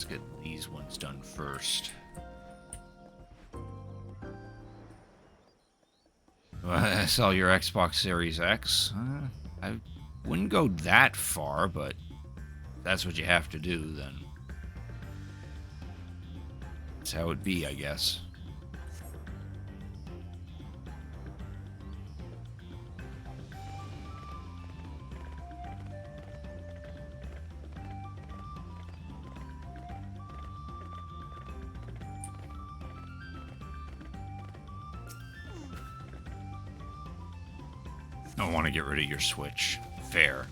Get these ones done first. I saw your Xbox Series X. I wouldn't go that far, but that's what you have to do then. that's how it be, I guess. I want to get rid of your switch. Fair.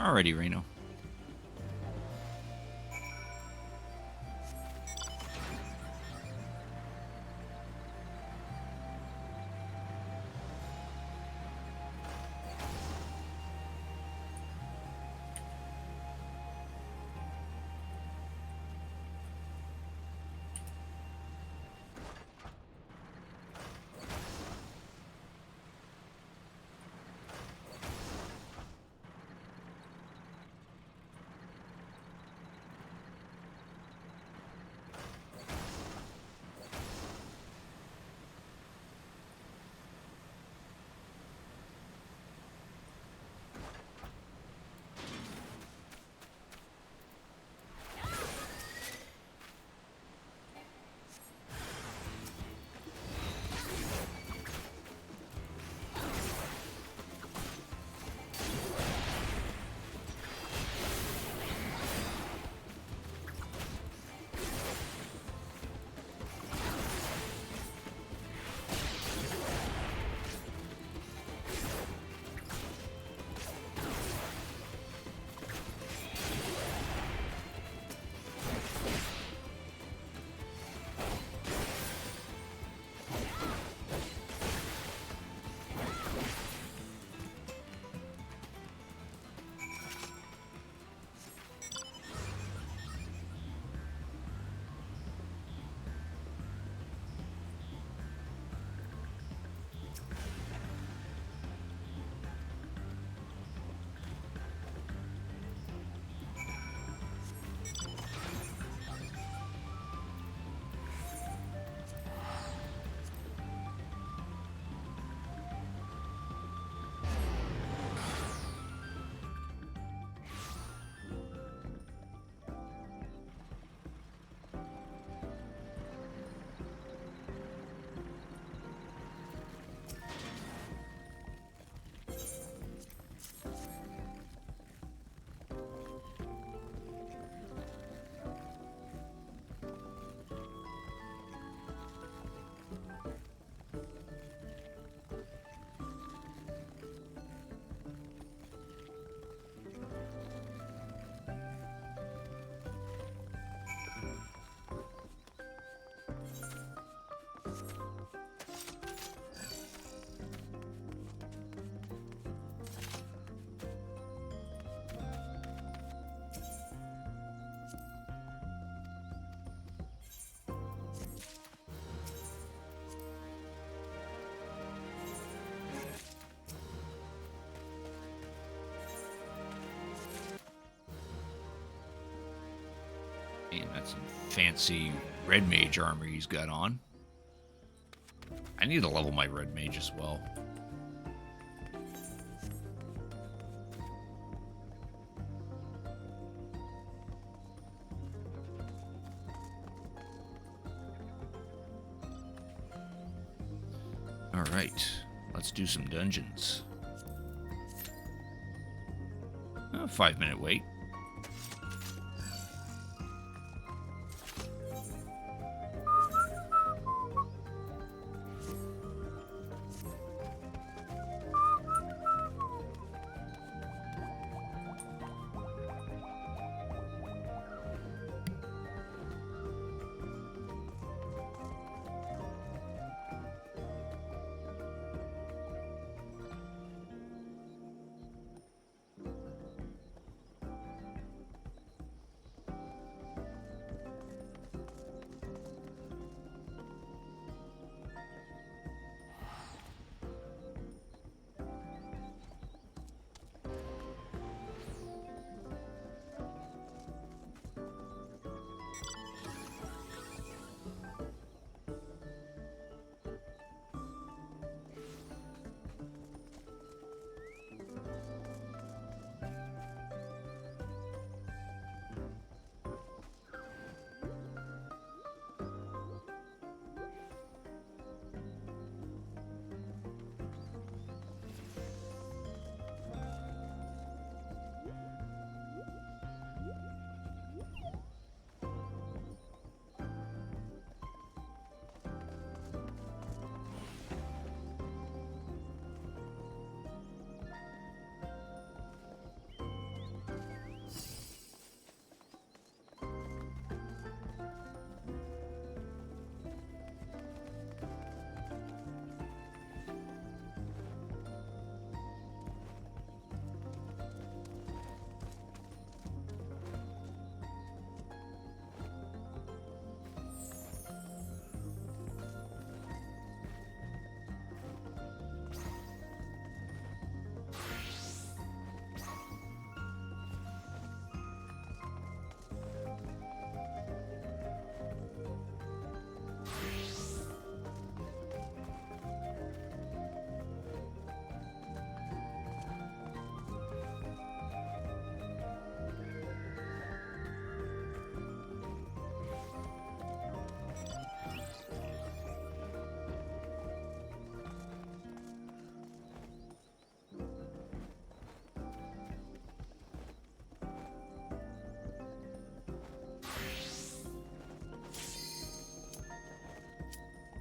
Alrighty, Reno. And that's some fancy red mage armor he's got on. I need to level my red mage as well. Alright, let's do some dungeons. 5-minute wait.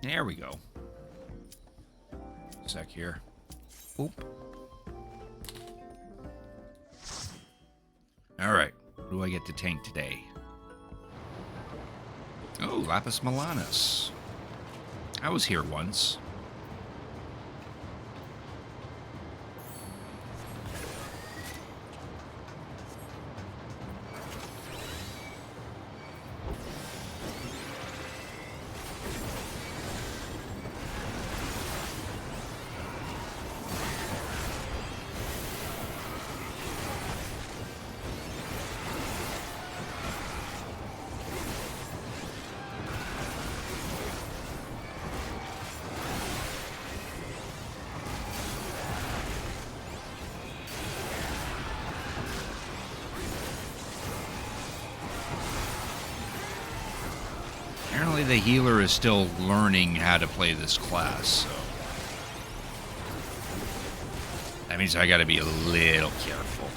There we go. Sec here. Oop. Alright. What do I get to tank today? Oh, Lapis Malanus. I was here once. Apparently the healer is still learning how to play this class, so that means I gotta be a little careful.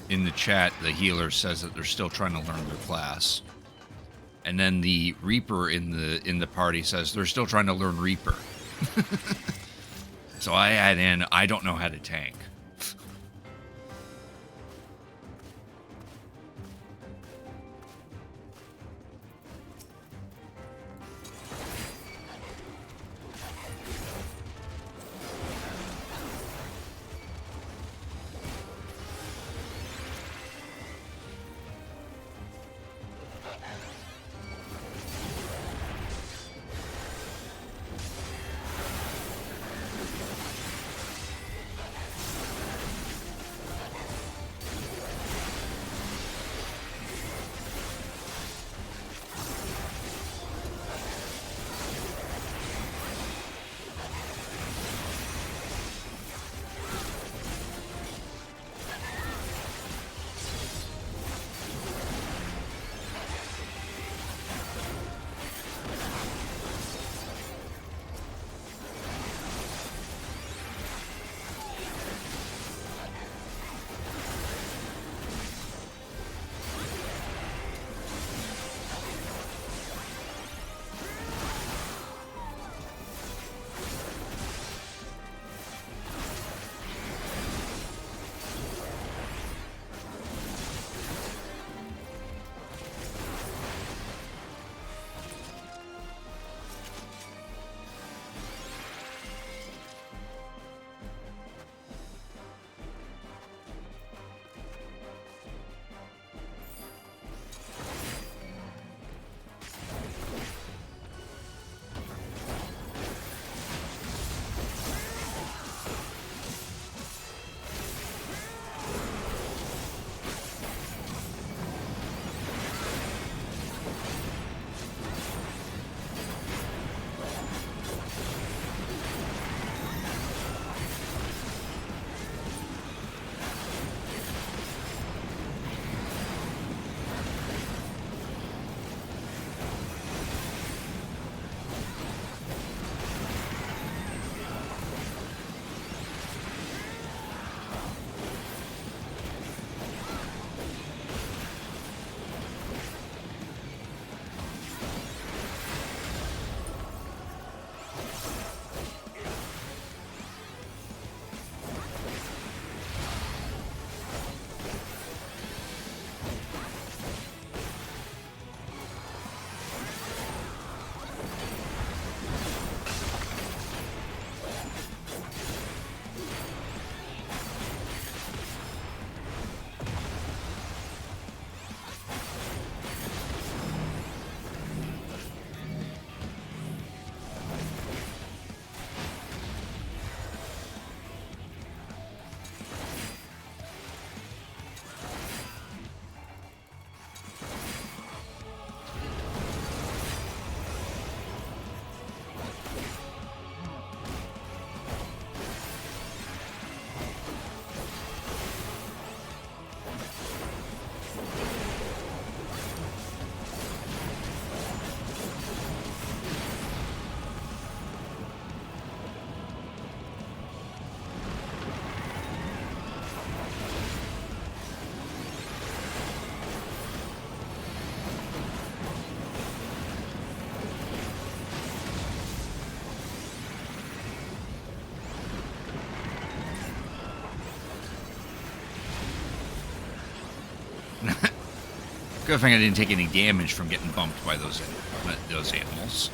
in the chat, the healer says that they're still trying to learn their class. And then the Reaper in the party says they're still trying to learn Reaper. So I add in, I don't know how to tank. Good thing I didn't take any damage from getting bumped by those animals.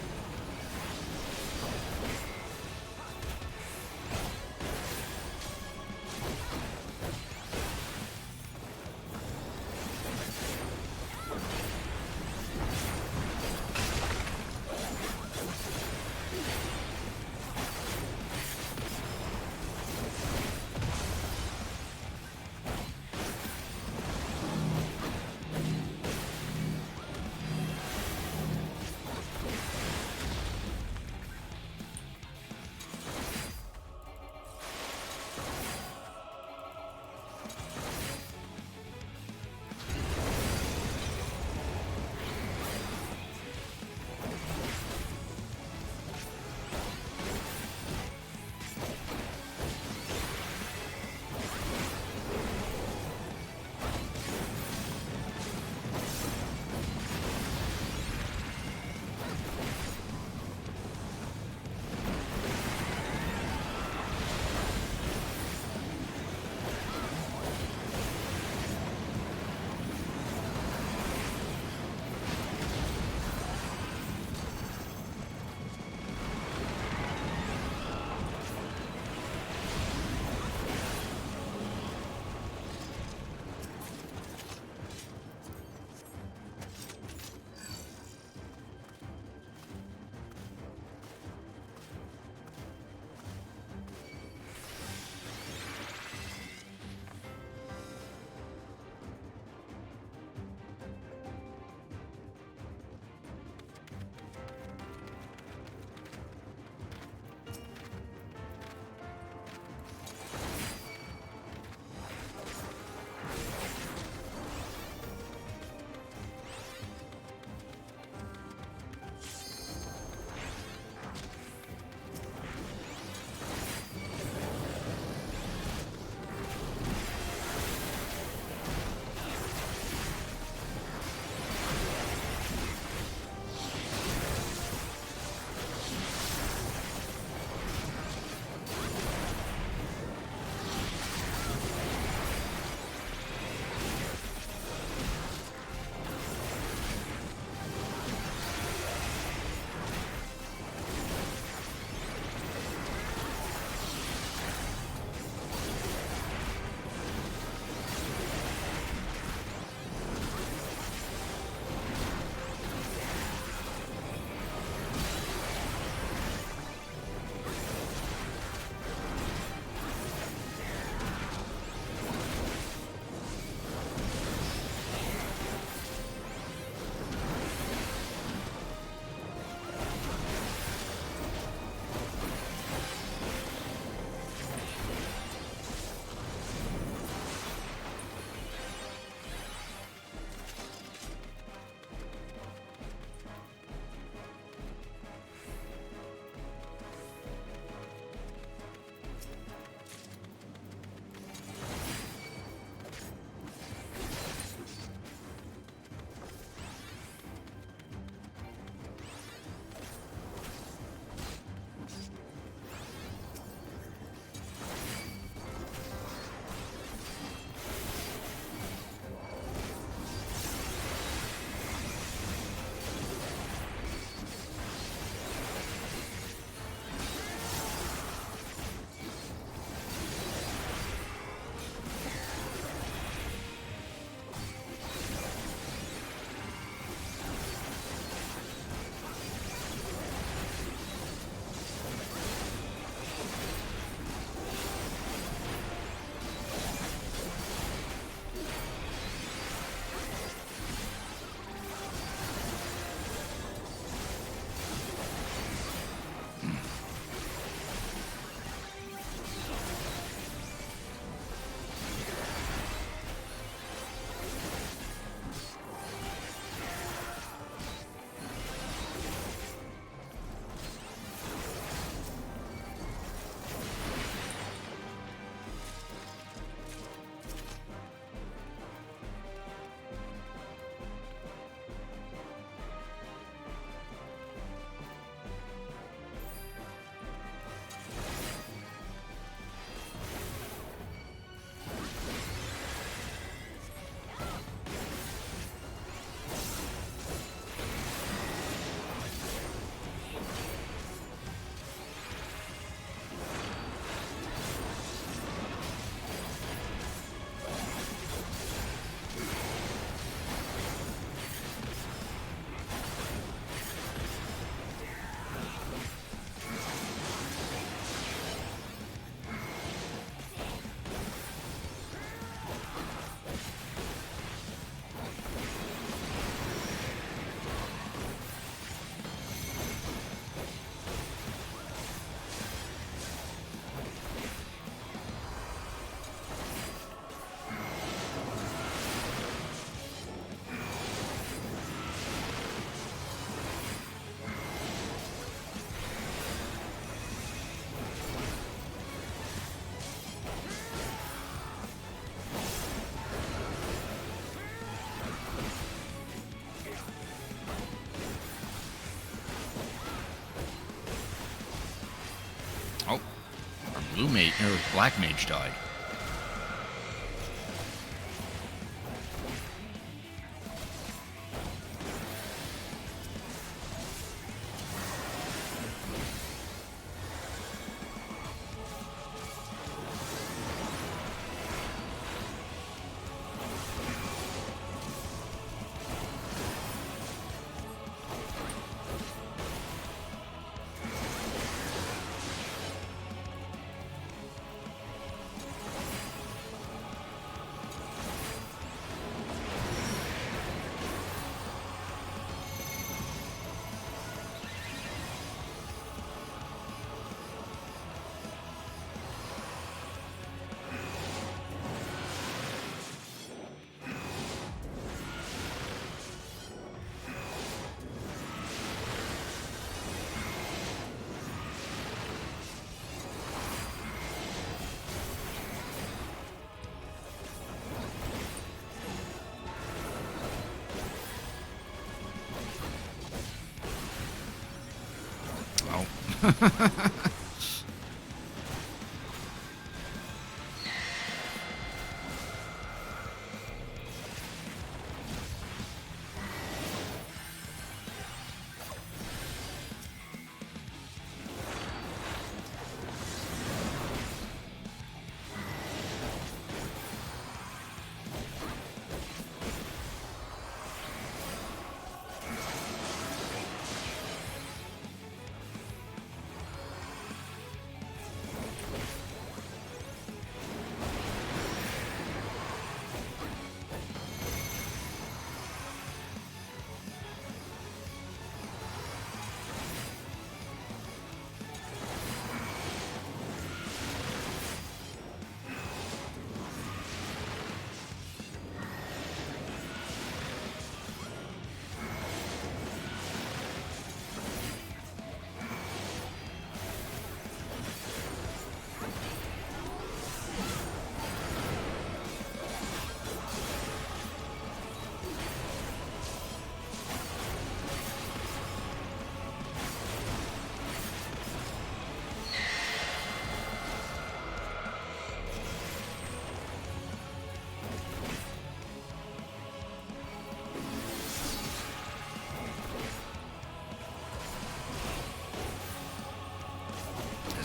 Blue mage or black mage died.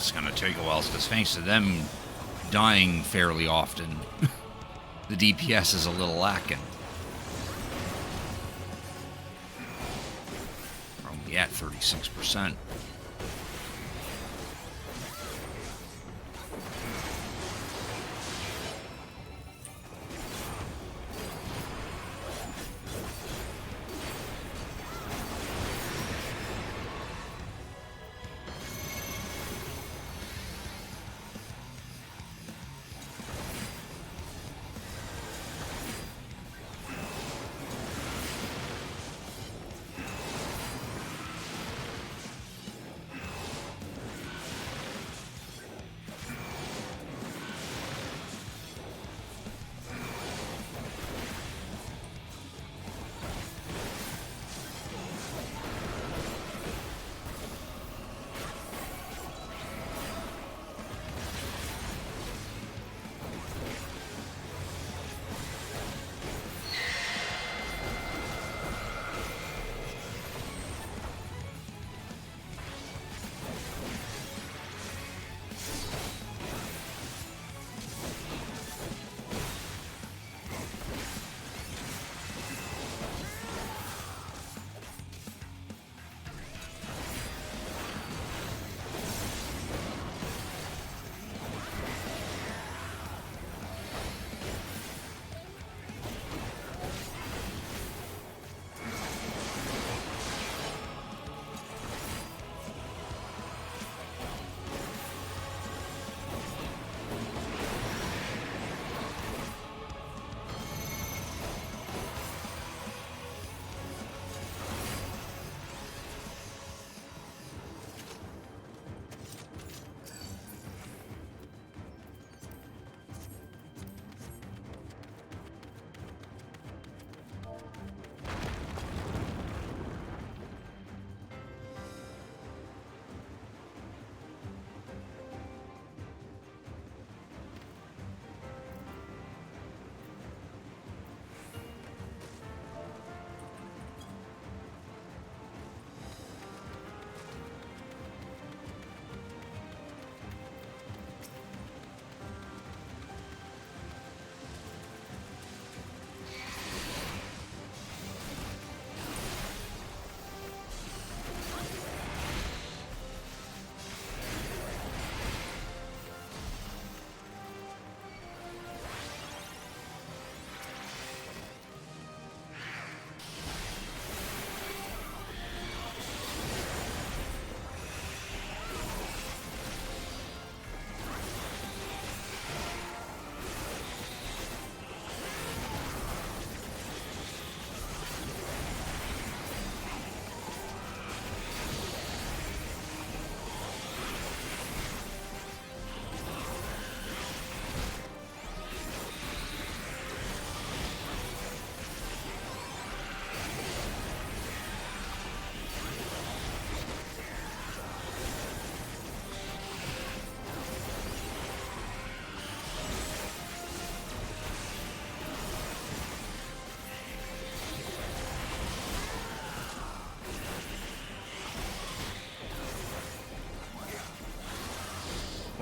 It's going to take a while because thanks to them dying fairly often, the DPS is a little lacking. We're only at 36%.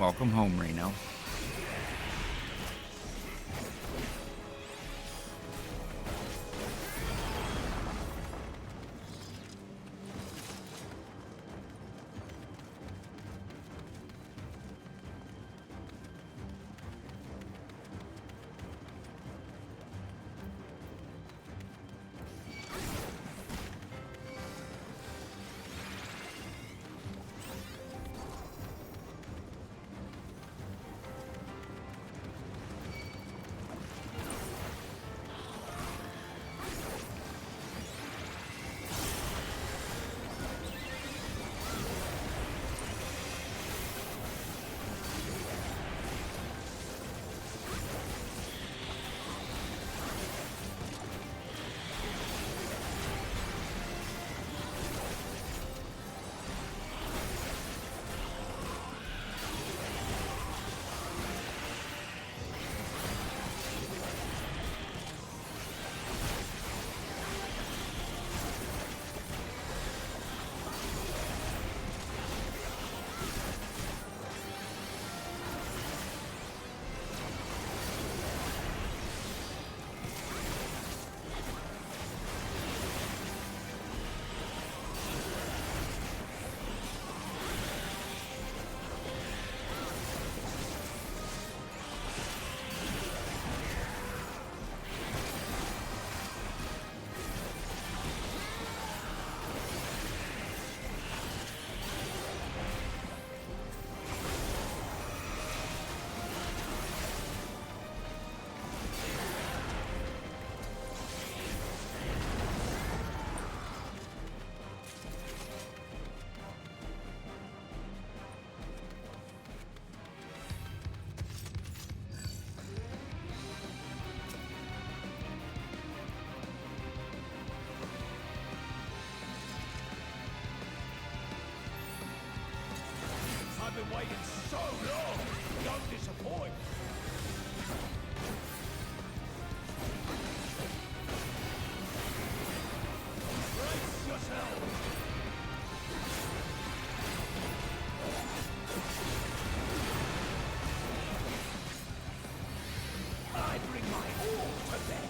Welcome home, Reno. I've been waiting so long. Don't disappoint. Brace yourself. I bring my all to bear.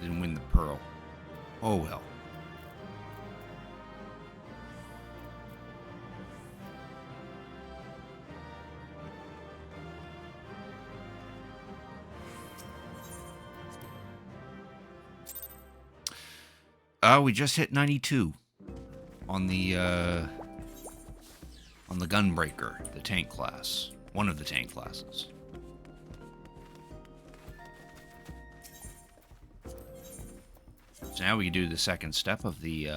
Didn't win the pearl. Oh well. We just hit 92 on the gunbreaker, the tank class. One of the tank classes. So now we can do the second step of the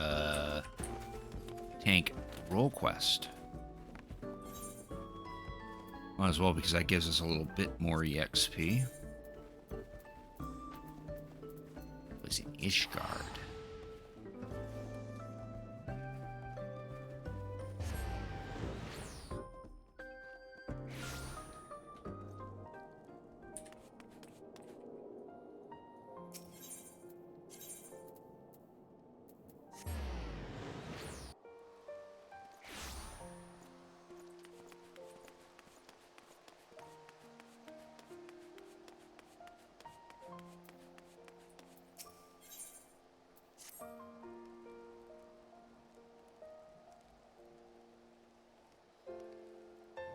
tank role quest. Might as well, because that gives us a little bit more EXP. Was in Ishgard.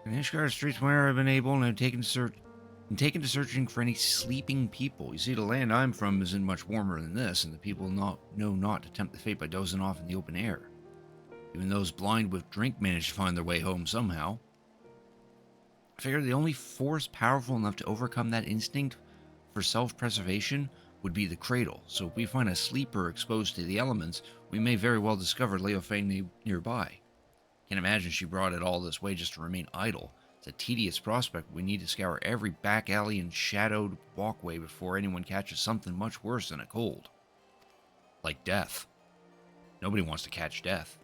In Ishgard streets where I've been able, and I've taken to searching for any sleeping people. You see, the land I'm from isn't much warmer than this, and the people know not to tempt the fate by dozing off in the open air. Even those blind with drink manage to find their way home somehow. I figure the only force powerful enough to overcome that instinct for self-preservation would be the cradle, so if we find a sleeper exposed to the elements, we may very well discover Leofane nearby. Can't imagine she brought it all this way just to remain idle. It's a tedious prospect. We need to scour every back alley and shadowed walkway before anyone catches something much worse than a cold. Like death. Nobody wants to catch death.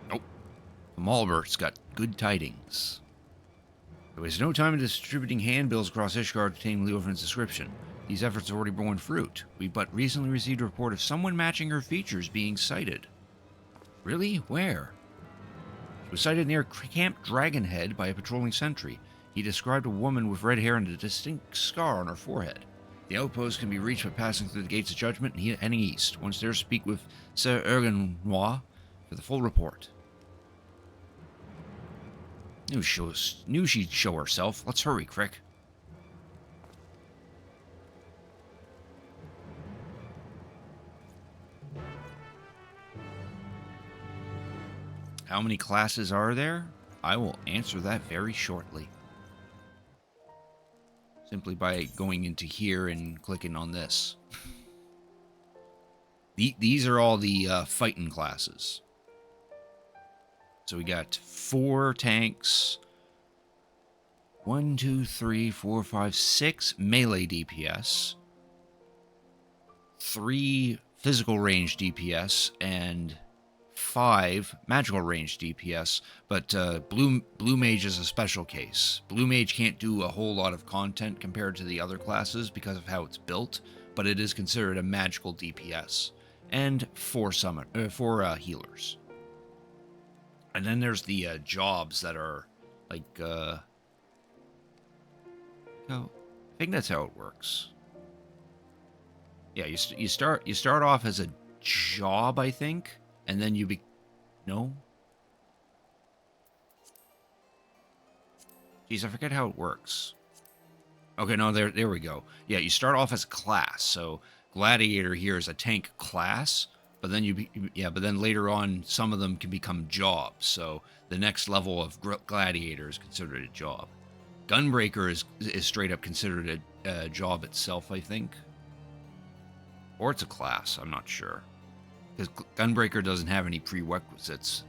Nope. The Malbert's got good tidings. There was no time in distributing handbills across Ishgard containing Leofin's description. These efforts have already borne fruit. We but recently received a report of someone matching her features being sighted. Really? Where? She was sighted near Camp Dragonhead by a patrolling sentry. He described a woman with red hair and a distinct scar on her forehead. The outpost can be reached by passing through the Gates of Judgment and heading east. Once there, speak with Sir Ergennois for the full report. Knew she'd show herself. Let's hurry, Crick. How many classes are there? I will answer that very shortly. Simply by going into here and clicking on this. These are all the fighting classes. So we got 4 tanks. 1, 2, 3, 4, 5, 6 melee DPS. 3 physical range DPS and 5 magical range DPS, but Blue Mage is a special case. Blue Mage can't do a whole lot of content compared to the other classes because of how it's built, but it is considered a magical DPS. And 4 healers. And then there's the jobs that are like, I think that's how it works. Yeah, you start off as a job, I think. And then you no? Jeez, I forget how it works. Okay, no, there we go. Yeah, you start off as a class. So Gladiator here is a tank class, but then but then later on some of them can become jobs. So the next level of Gladiator is considered a job. Gunbreaker is straight up considered a job itself, I think. Or it's a class, I'm not sure. Because Gunbreaker doesn't have any prerequisites.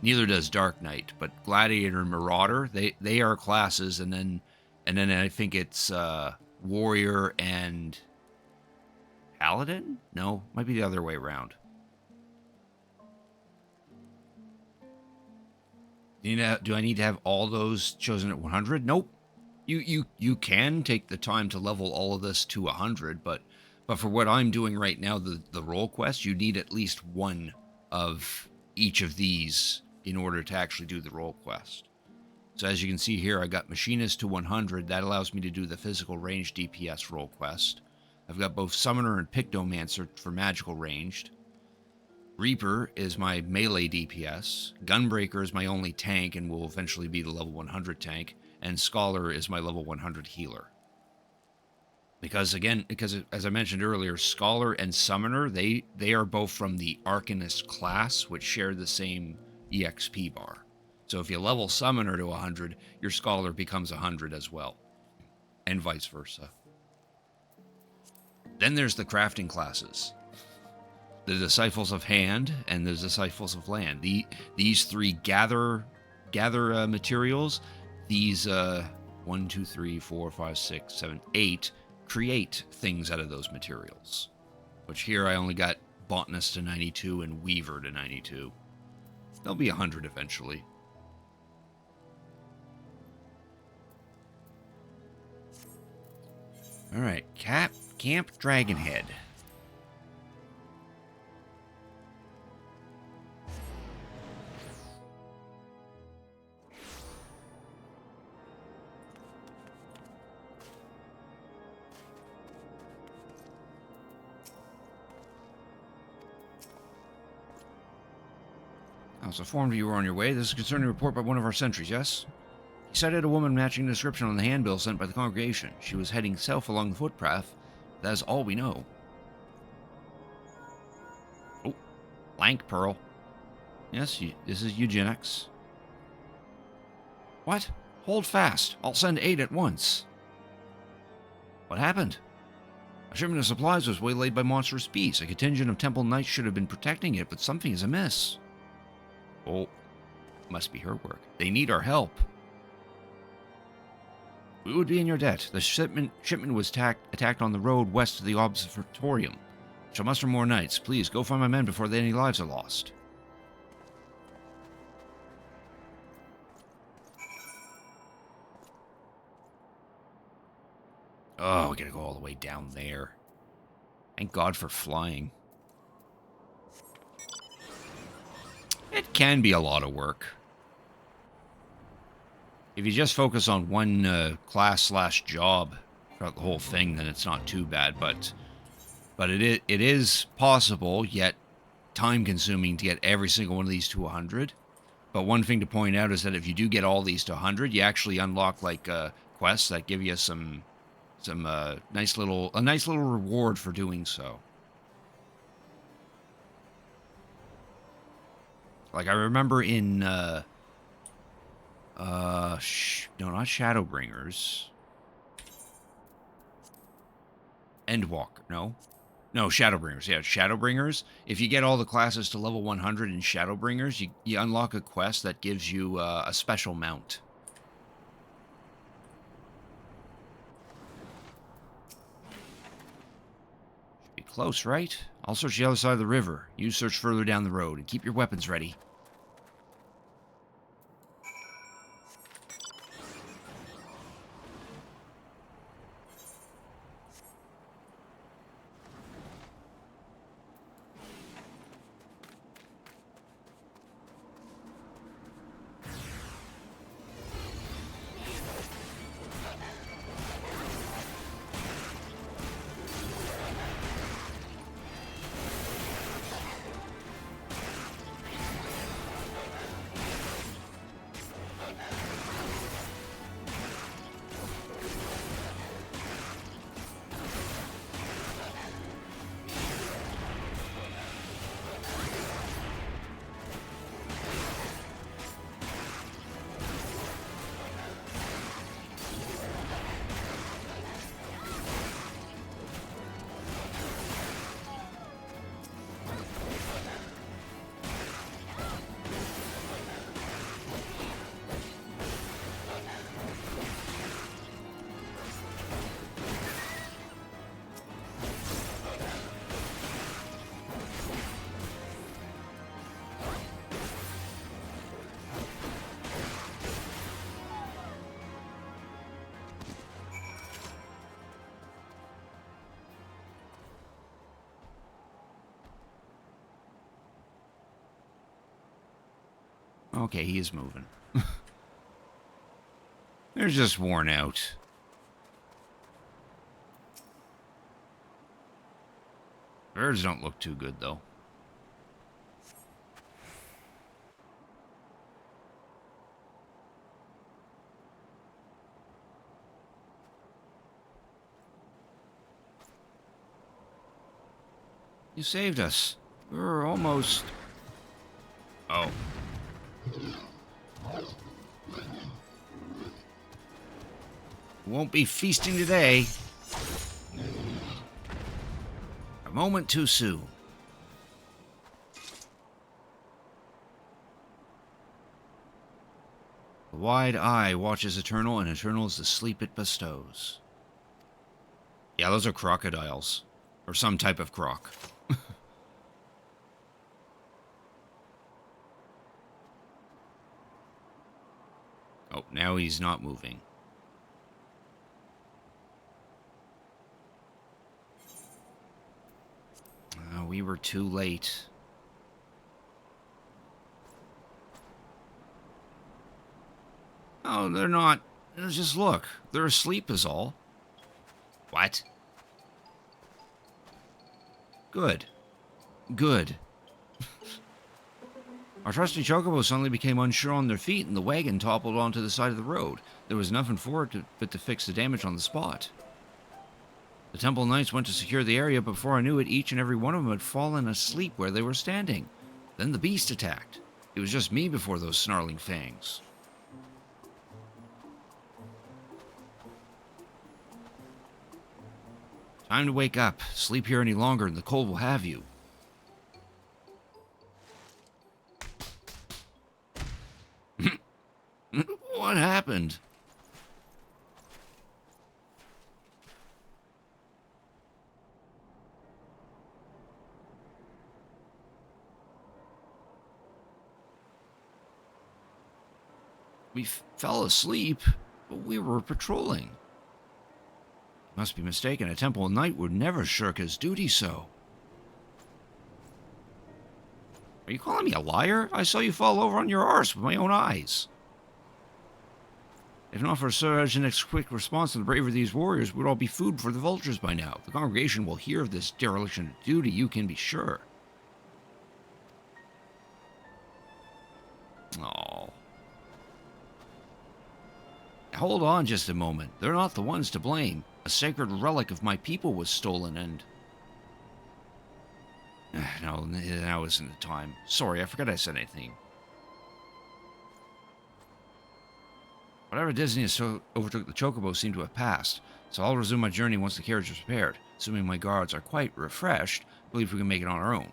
Neither does Dark Knight, but Gladiator and Marauder, they are classes, and then I think it's Warrior and Paladin? No, might be the other way around. Do I need to have all those chosen at 100? Nope. You can take the time to level all of this to 100, but for what I'm doing right now, the role quest, you need at least one of each of these in order to actually do the role quest. So as you can see here, I got Machinist to 100. That allows me to do the physical range DPS role quest. I've got both Summoner and Pictomancer for magical ranged. Reaper is my melee DPS. Gunbreaker is my only tank and will eventually be the level 100 tank. And Scholar is my level 100 healer. Because as I mentioned earlier, Scholar and Summoner, they are both from the Arcanist class, which share the same EXP bar. So if you level Summoner to 100, your Scholar becomes 100 as well, and vice versa. Then there's the crafting classes. The Disciples of Hand and the Disciples of Land. These three gather materials. These 1, 2, 3, 4, 5, 6, 7, 8 create things out of those materials. Which here I only got Botanist to 92 and Weaver to 92. They'll be 100 eventually. Alright, Camp Dragonhead. I was informed you were on your way. This is concerning a report by one of our sentries, yes? He cited a woman matching the description on the handbill sent by the congregation. She was heading south along the footpath. That is all we know. Oh, blank Pearl. Yes, this is eugenics. What? Hold fast. I'll send aid at once. What happened? A shipment of supplies was waylaid by monstrous beasts. A contingent of temple knights should have been protecting it, but something is amiss. Oh, must be her work. They need our help. We would be in your debt. The shipment was attacked on the road west of the observatorium. Shall muster more knights. Please, go find my men before any lives are lost. Oh, we gotta go all the way down there. Thank God for flying. It can be a lot of work. If you just focus on one class/job throughout the whole thing, then it's not too bad. But it is possible, yet time-consuming to get every single one of these to 100. But one thing to point out is that if you do get all these to 100, you actually unlock like quests that give you some nice little reward for doing so. Like I remember in no, not Shadowbringers. Endwalker, no, Shadowbringers. Yeah, Shadowbringers. If you get all the classes to level 100 in Shadowbringers, you unlock a quest that gives you a special mount. Should be close, right? I'll search the other side of the river. You search further down the road and keep your weapons ready. Okay, he is moving. They're just worn out. Birds don't look too good, though. You saved us. We were almost... Oh. Won't be feasting today. A moment too soon. The wide eye watches Eternal, and Eternal is the sleep it bestows. Yeah, those are crocodiles. Or some type of croc. Oh, now he's not moving. We were too late. Oh, they're not. Just look. They're asleep is all. What? Good. Good. Our trusty chocobo suddenly became unsure on their feet, and the wagon toppled onto the side of the road. There was nothing for it but to fix the damage on the spot. The temple knights went to secure the area, but before I knew it, each and every one of them had fallen asleep where they were standing. Then the beast attacked. It was just me before those snarling fangs. Time to wake up. Sleep here any longer and the cold will have you. What happened? We fell asleep, but we were patrolling. Must be mistaken. A temple knight would never shirk his duty so. Are you calling me a liar? I saw you fall over on your arse with my own eyes. If not for Sir Agenix's quick response to the bravery of these warriors, we'd all be food for the vultures by now. The congregation will hear of this dereliction of duty, you can be sure. Oh. Hold on just a moment. They're not the ones to blame. A sacred relic of my people was stolen and... No, now isn't the time. Sorry, I forgot I said anything. Whatever dizziness overtook the chocobo seemed to have passed, so I'll resume my journey once the carriage is prepared. Assuming my guards are quite refreshed, I believe we can make it on our own.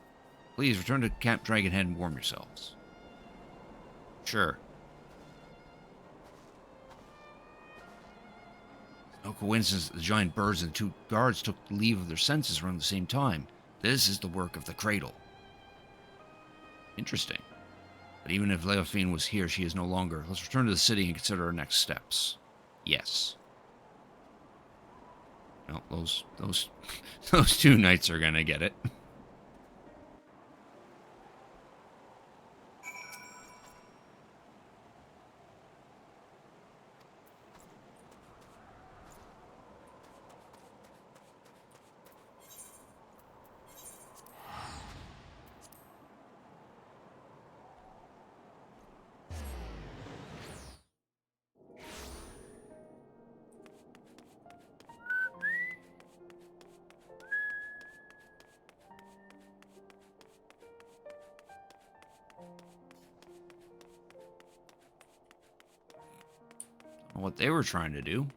Please return to Camp Dragonhead and warm yourselves. Sure. No coincidence that the giant birds and the two guards took leave of their senses around the same time. This is the work of the cradle. Interesting. But even if Leofine was here, she is no longer. Let's return to the city and consider our next steps. Yes. Well, those two knights are gonna get it. What they were trying to do.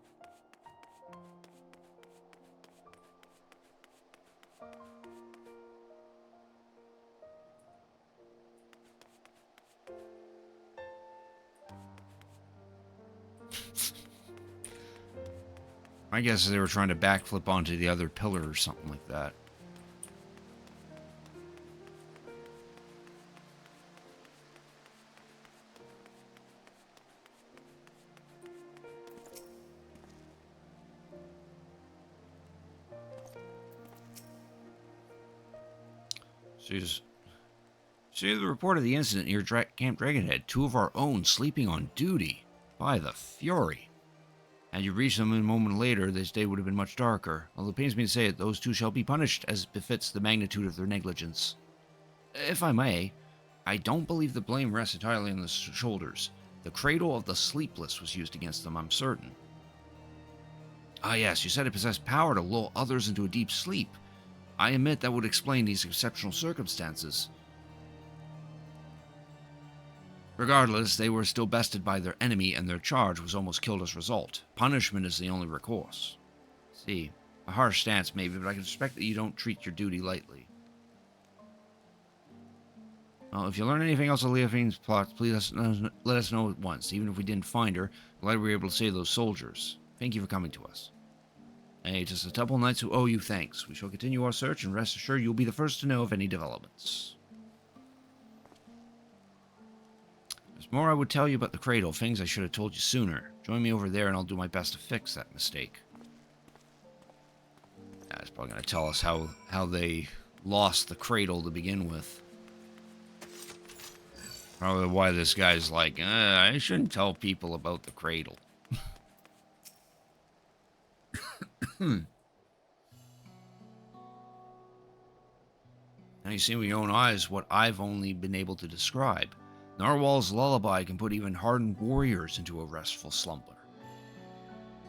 I guess they were trying to backflip onto the other pillar or something like that. See the report of the incident near Camp Dragonhead. Two of our own sleeping on duty. By the fury. Had you reached them a moment later, this day would have been much darker. Although it pains me to say it, those two shall be punished as befits the magnitude of their negligence. If I may, I don't believe the blame rests entirely on the shoulders. The cradle of the sleepless was used against them, I'm certain. Ah yes, you said it possessed power to lull others into a deep sleep. I admit that would explain these exceptional circumstances. Regardless, they were still bested by their enemy, and their charge was almost killed as a result. Punishment is the only recourse. See, a harsh stance maybe, but I can respect that you don't treat your duty lightly. Well, if you learn anything else of Leofine's plots, please let us know at once. Even if we didn't find her, glad we were able to save those soldiers. Thank you for coming to us. Hey, just a couple knights who owe you thanks. We shall continue our search, and rest assured you'll be the first to know of any developments. There's more I would tell you about the cradle, things I should have told you sooner. Join me over there, and I'll do my best to fix that mistake. Yeah, it's probably going to tell us how they lost the cradle to begin with. Probably why this guy's like, I shouldn't tell people about the cradle. Now you see with your own eyes what I've only been able to describe. Narwhal's lullaby can put even hardened warriors into a restful slumber.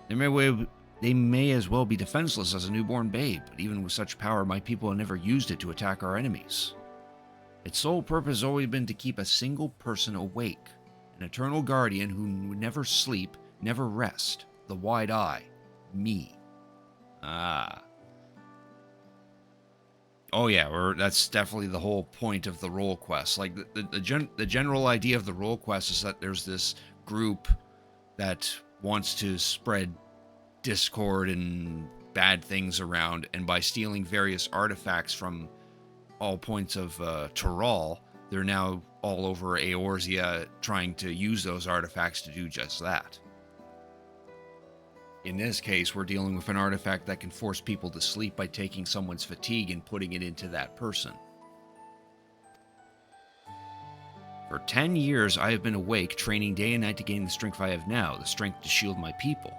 They may as well be defenseless as a newborn babe, but even with such power, my people have never used it to attack our enemies. Its sole purpose has always been to keep a single person awake, an eternal guardian who would never sleep, never rest, the wide eye, me. Ah. Oh yeah, that's definitely the whole point of the role quest. Like, the general idea of the role quest is that there's this group that wants to spread discord and bad things around, and by stealing various artifacts from all points of Tyrol, they're now all over Eorzea trying to use those artifacts to do just that. In this case, we're dealing with an artifact that can force people to sleep by taking someone's fatigue and putting it into that person. For 10 years, I have been awake, training day and night to gain the strength I have now, the strength to shield my people.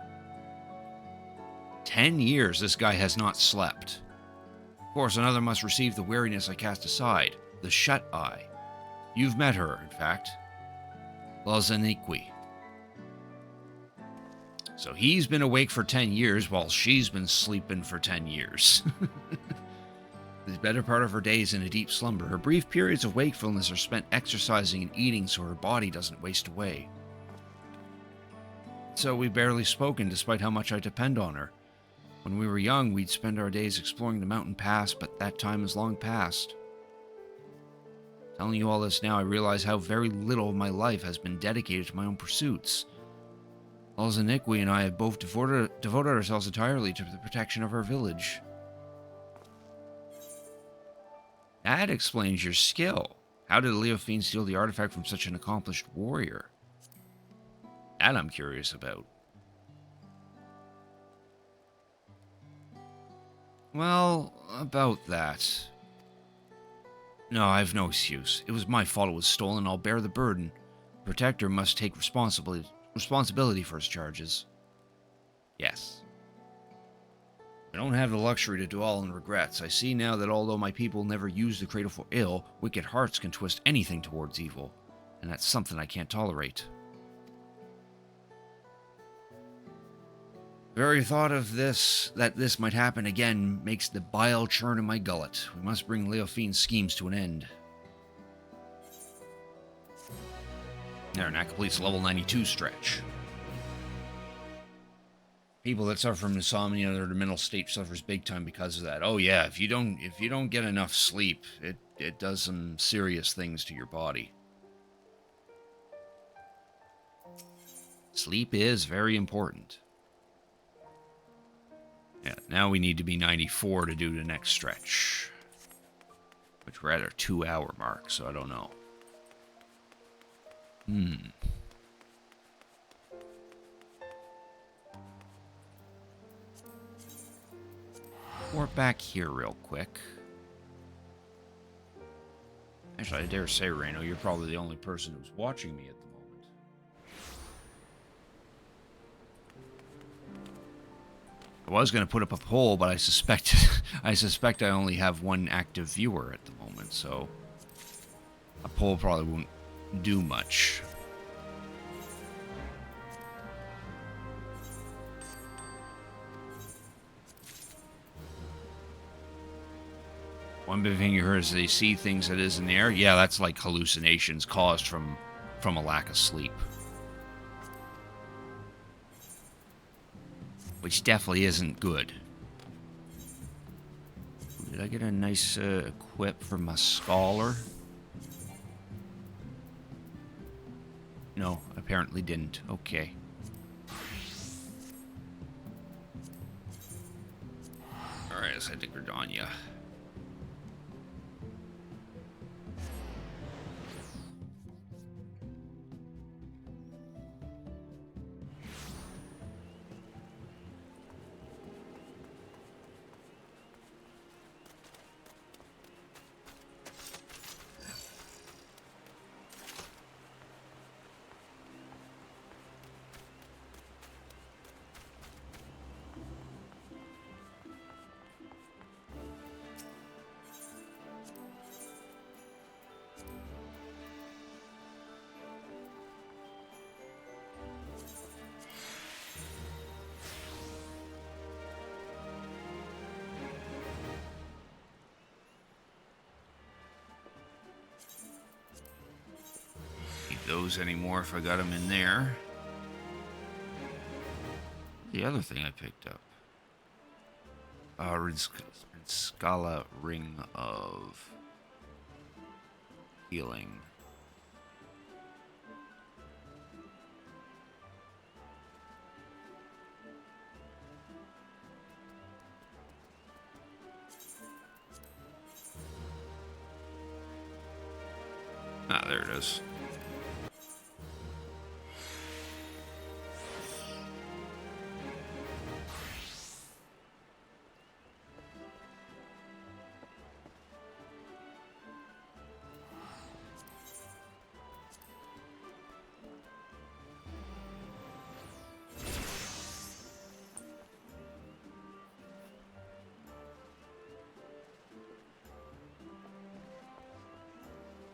10 years this guy has not slept. Of course, another must receive the weariness I cast aside, the shut-eye. You've met her, in fact. Lazaniqui. So he's been awake for 10 years while she's been sleeping for 10 years. The better part of her days in a deep slumber. Her brief periods of wakefulness are spent exercising and eating so her body doesn't waste away. So we've barely spoken despite how much I depend on her. When we were young, we'd spend our days exploring the mountain pass, but that time is long past. Telling you all this now, I realize how very little of my life has been dedicated to my own pursuits. Lazaniqui and I have both devoted ourselves entirely to the protection of our village. That explains your skill. How did Leofine steal the artifact from such an accomplished warrior? That I'm curious about. Well, about that. No, I have no excuse. It was my fault it was stolen. I'll bear the burden. The protector must take responsibility for his charges. Yes. I don't have the luxury to dwell in regrets. I see now that although my people never used the cradle for ill, wicked hearts can twist anything towards evil, and that's something I can't tolerate. The very thought of that this might happen again, makes the bile churn in my gullet. We must bring Leofine's schemes to an end. There, and that completes level 92 stretch. People that suffer from insomnia or their mental state suffers big time because of that. Oh yeah, if you don't get enough sleep, it does some serious things to your body. Sleep is very important. Yeah, now we need to be 94 to do the next stretch. Which we're at our 2-hour mark, so I don't know. Warp back here real quick. Actually, I dare say, Reno, you're probably the only person who's watching me at the moment. I was going to put up a poll, but I suspect I only have one active viewer at the moment, so a poll probably won't do much. One big thing you heard is they see things that is in the air. Yeah, that's like hallucinations caused from a lack of sleep. Which definitely isn't good. Did I get a nice equip from my scholar? No, apparently didn't. Okay. Alright, let's head to Gridania. Those anymore if I got them in there. The other thing I picked up. Scala Ring of Healing. Ah, there it is.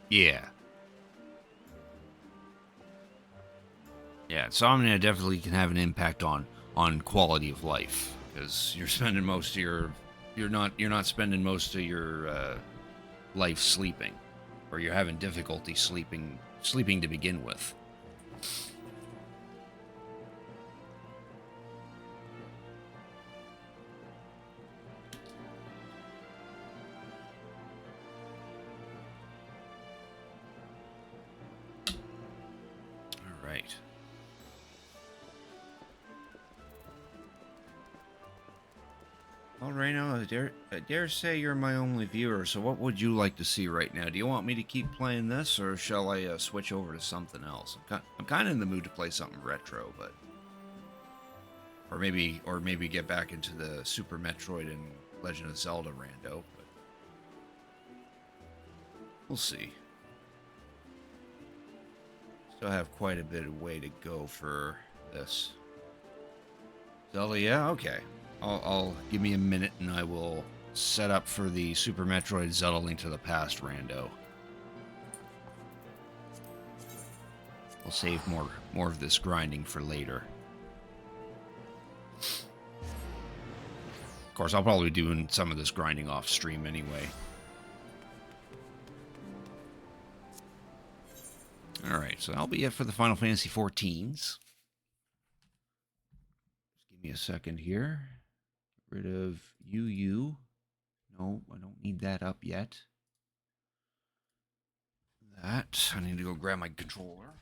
Yeah. Yeah, insomnia definitely can have an impact on quality of life because you're spending most of your you're not spending most of your life sleeping, or you're having difficulty sleeping to begin with. All right. Well, Reno, I dare say you're my only viewer, so what would you like to see right now? Do you want me to keep playing this, or shall I switch over to something else? I'm kind of in the mood to play something retro, but... Or maybe get back into the Super Metroid and Legend of Zelda rando, but... We'll see. Still have quite a bit of way to go for this. Zelda, yeah? Okay. I'll give me a minute and I will set up for the Super Metroid Zelda Link to the Past rando. We'll save more of this grinding for later. Of course, I'll probably be doing some of this grinding off stream anyway. Alright, so that'll be it for the Final Fantasy XIVs. Just give me a second here. Get rid of UU. No, I don't need that up yet. That, I need to go grab my controller.